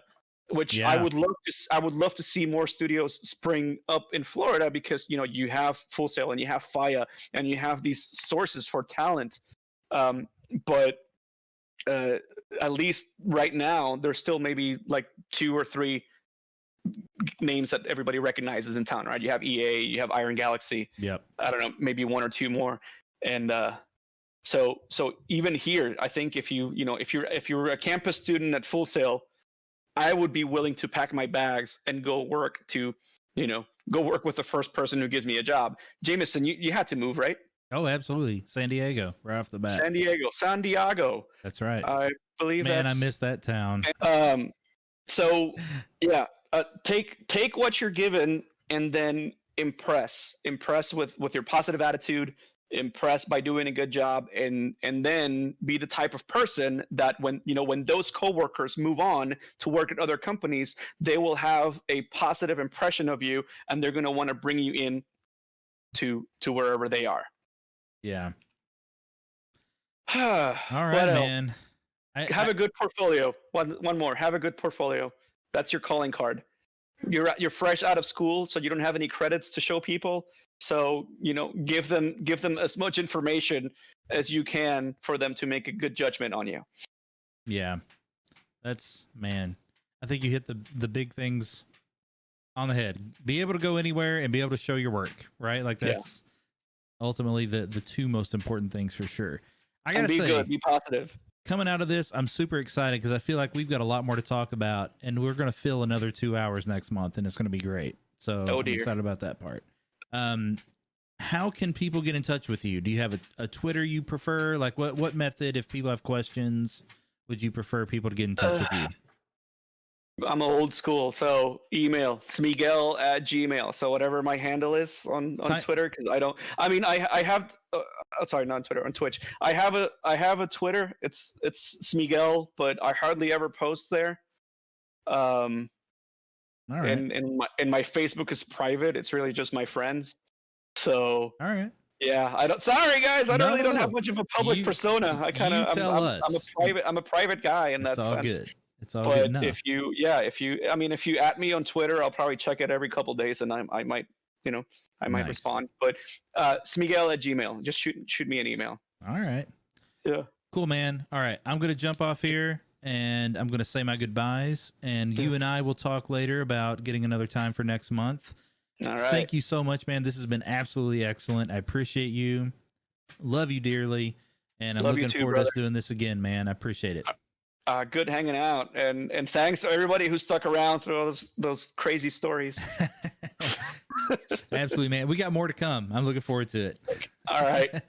which I would love to see more studios spring up in Florida, because, you know, you have Full Sail and you have Faya and you have these sources for talent. But at least right now, there's still maybe like 2 or 3 names that everybody recognizes in town, right? You have EA, you have Iron Galaxy. Yep. I don't know, maybe 1 or 2 more. And so even here, I think if you're a campus student at Full Sail, I would be willing to pack my bags and go work with the first person who gives me a job. Jameson, you had to move, right? Oh, absolutely. San Diego, right off the bat. San Diego. That's right. I believe Man, I miss that town. So yeah, take what you're given and then impress with your positive attitude, impress by doing a good job, and then be the type of person that when those coworkers move on to work at other companies, they will have a positive impression of you, and they're going to want to bring you in to wherever they are. Yeah. All right, man. Have a good portfolio. One more. Have a good portfolio. That's your calling card. You're fresh out of school, so you don't have any credits to show people. So give them as much information as you can for them to make a good judgment on you. Yeah, man. I think you hit the big things on the head. Be able to go anywhere and be able to show your work, right? Like that's ultimately the 2 most important things for sure. I gotta say, be good, be positive. Coming out of this, I'm super excited because I feel like we've got a lot more to talk about, and we're going to fill another 2 hours next month, and it's going to be great. So I'm excited about that part. How can people get in touch with you? Do you have a Twitter you prefer? Like what method, if people have questions, would you prefer people to get in touch with you? I'm old school, so email smigel@gmail. So whatever my handle is on Twitter, because I have sorry, not on Twitter, on Twitch. I have a Twitter. It's Smigel, but I hardly ever post there. All right. And my Facebook is private. It's really just my friends. So all right. Yeah, I don't. Sorry, guys. I don't have much of a public persona. I kind of. I'm a private guy in that sense. All good. It's all but good enough. if you at me on Twitter, I'll probably check it every couple days, and I might respond. But Smigel@gmail. Just shoot me an email. All right. Yeah. Cool, man. All right, I'm gonna jump off here and I'm gonna say my goodbyes. And you and I will talk later about getting another time for next month. All right. Thank you so much, man. This has been absolutely excellent. I appreciate you. Love you dearly, and I'm looking forward to us doing this again, man. I appreciate it. Good hanging out, and thanks to everybody who stuck around through all those crazy stories. Absolutely, man. We got more to come. I'm looking forward to it. All right.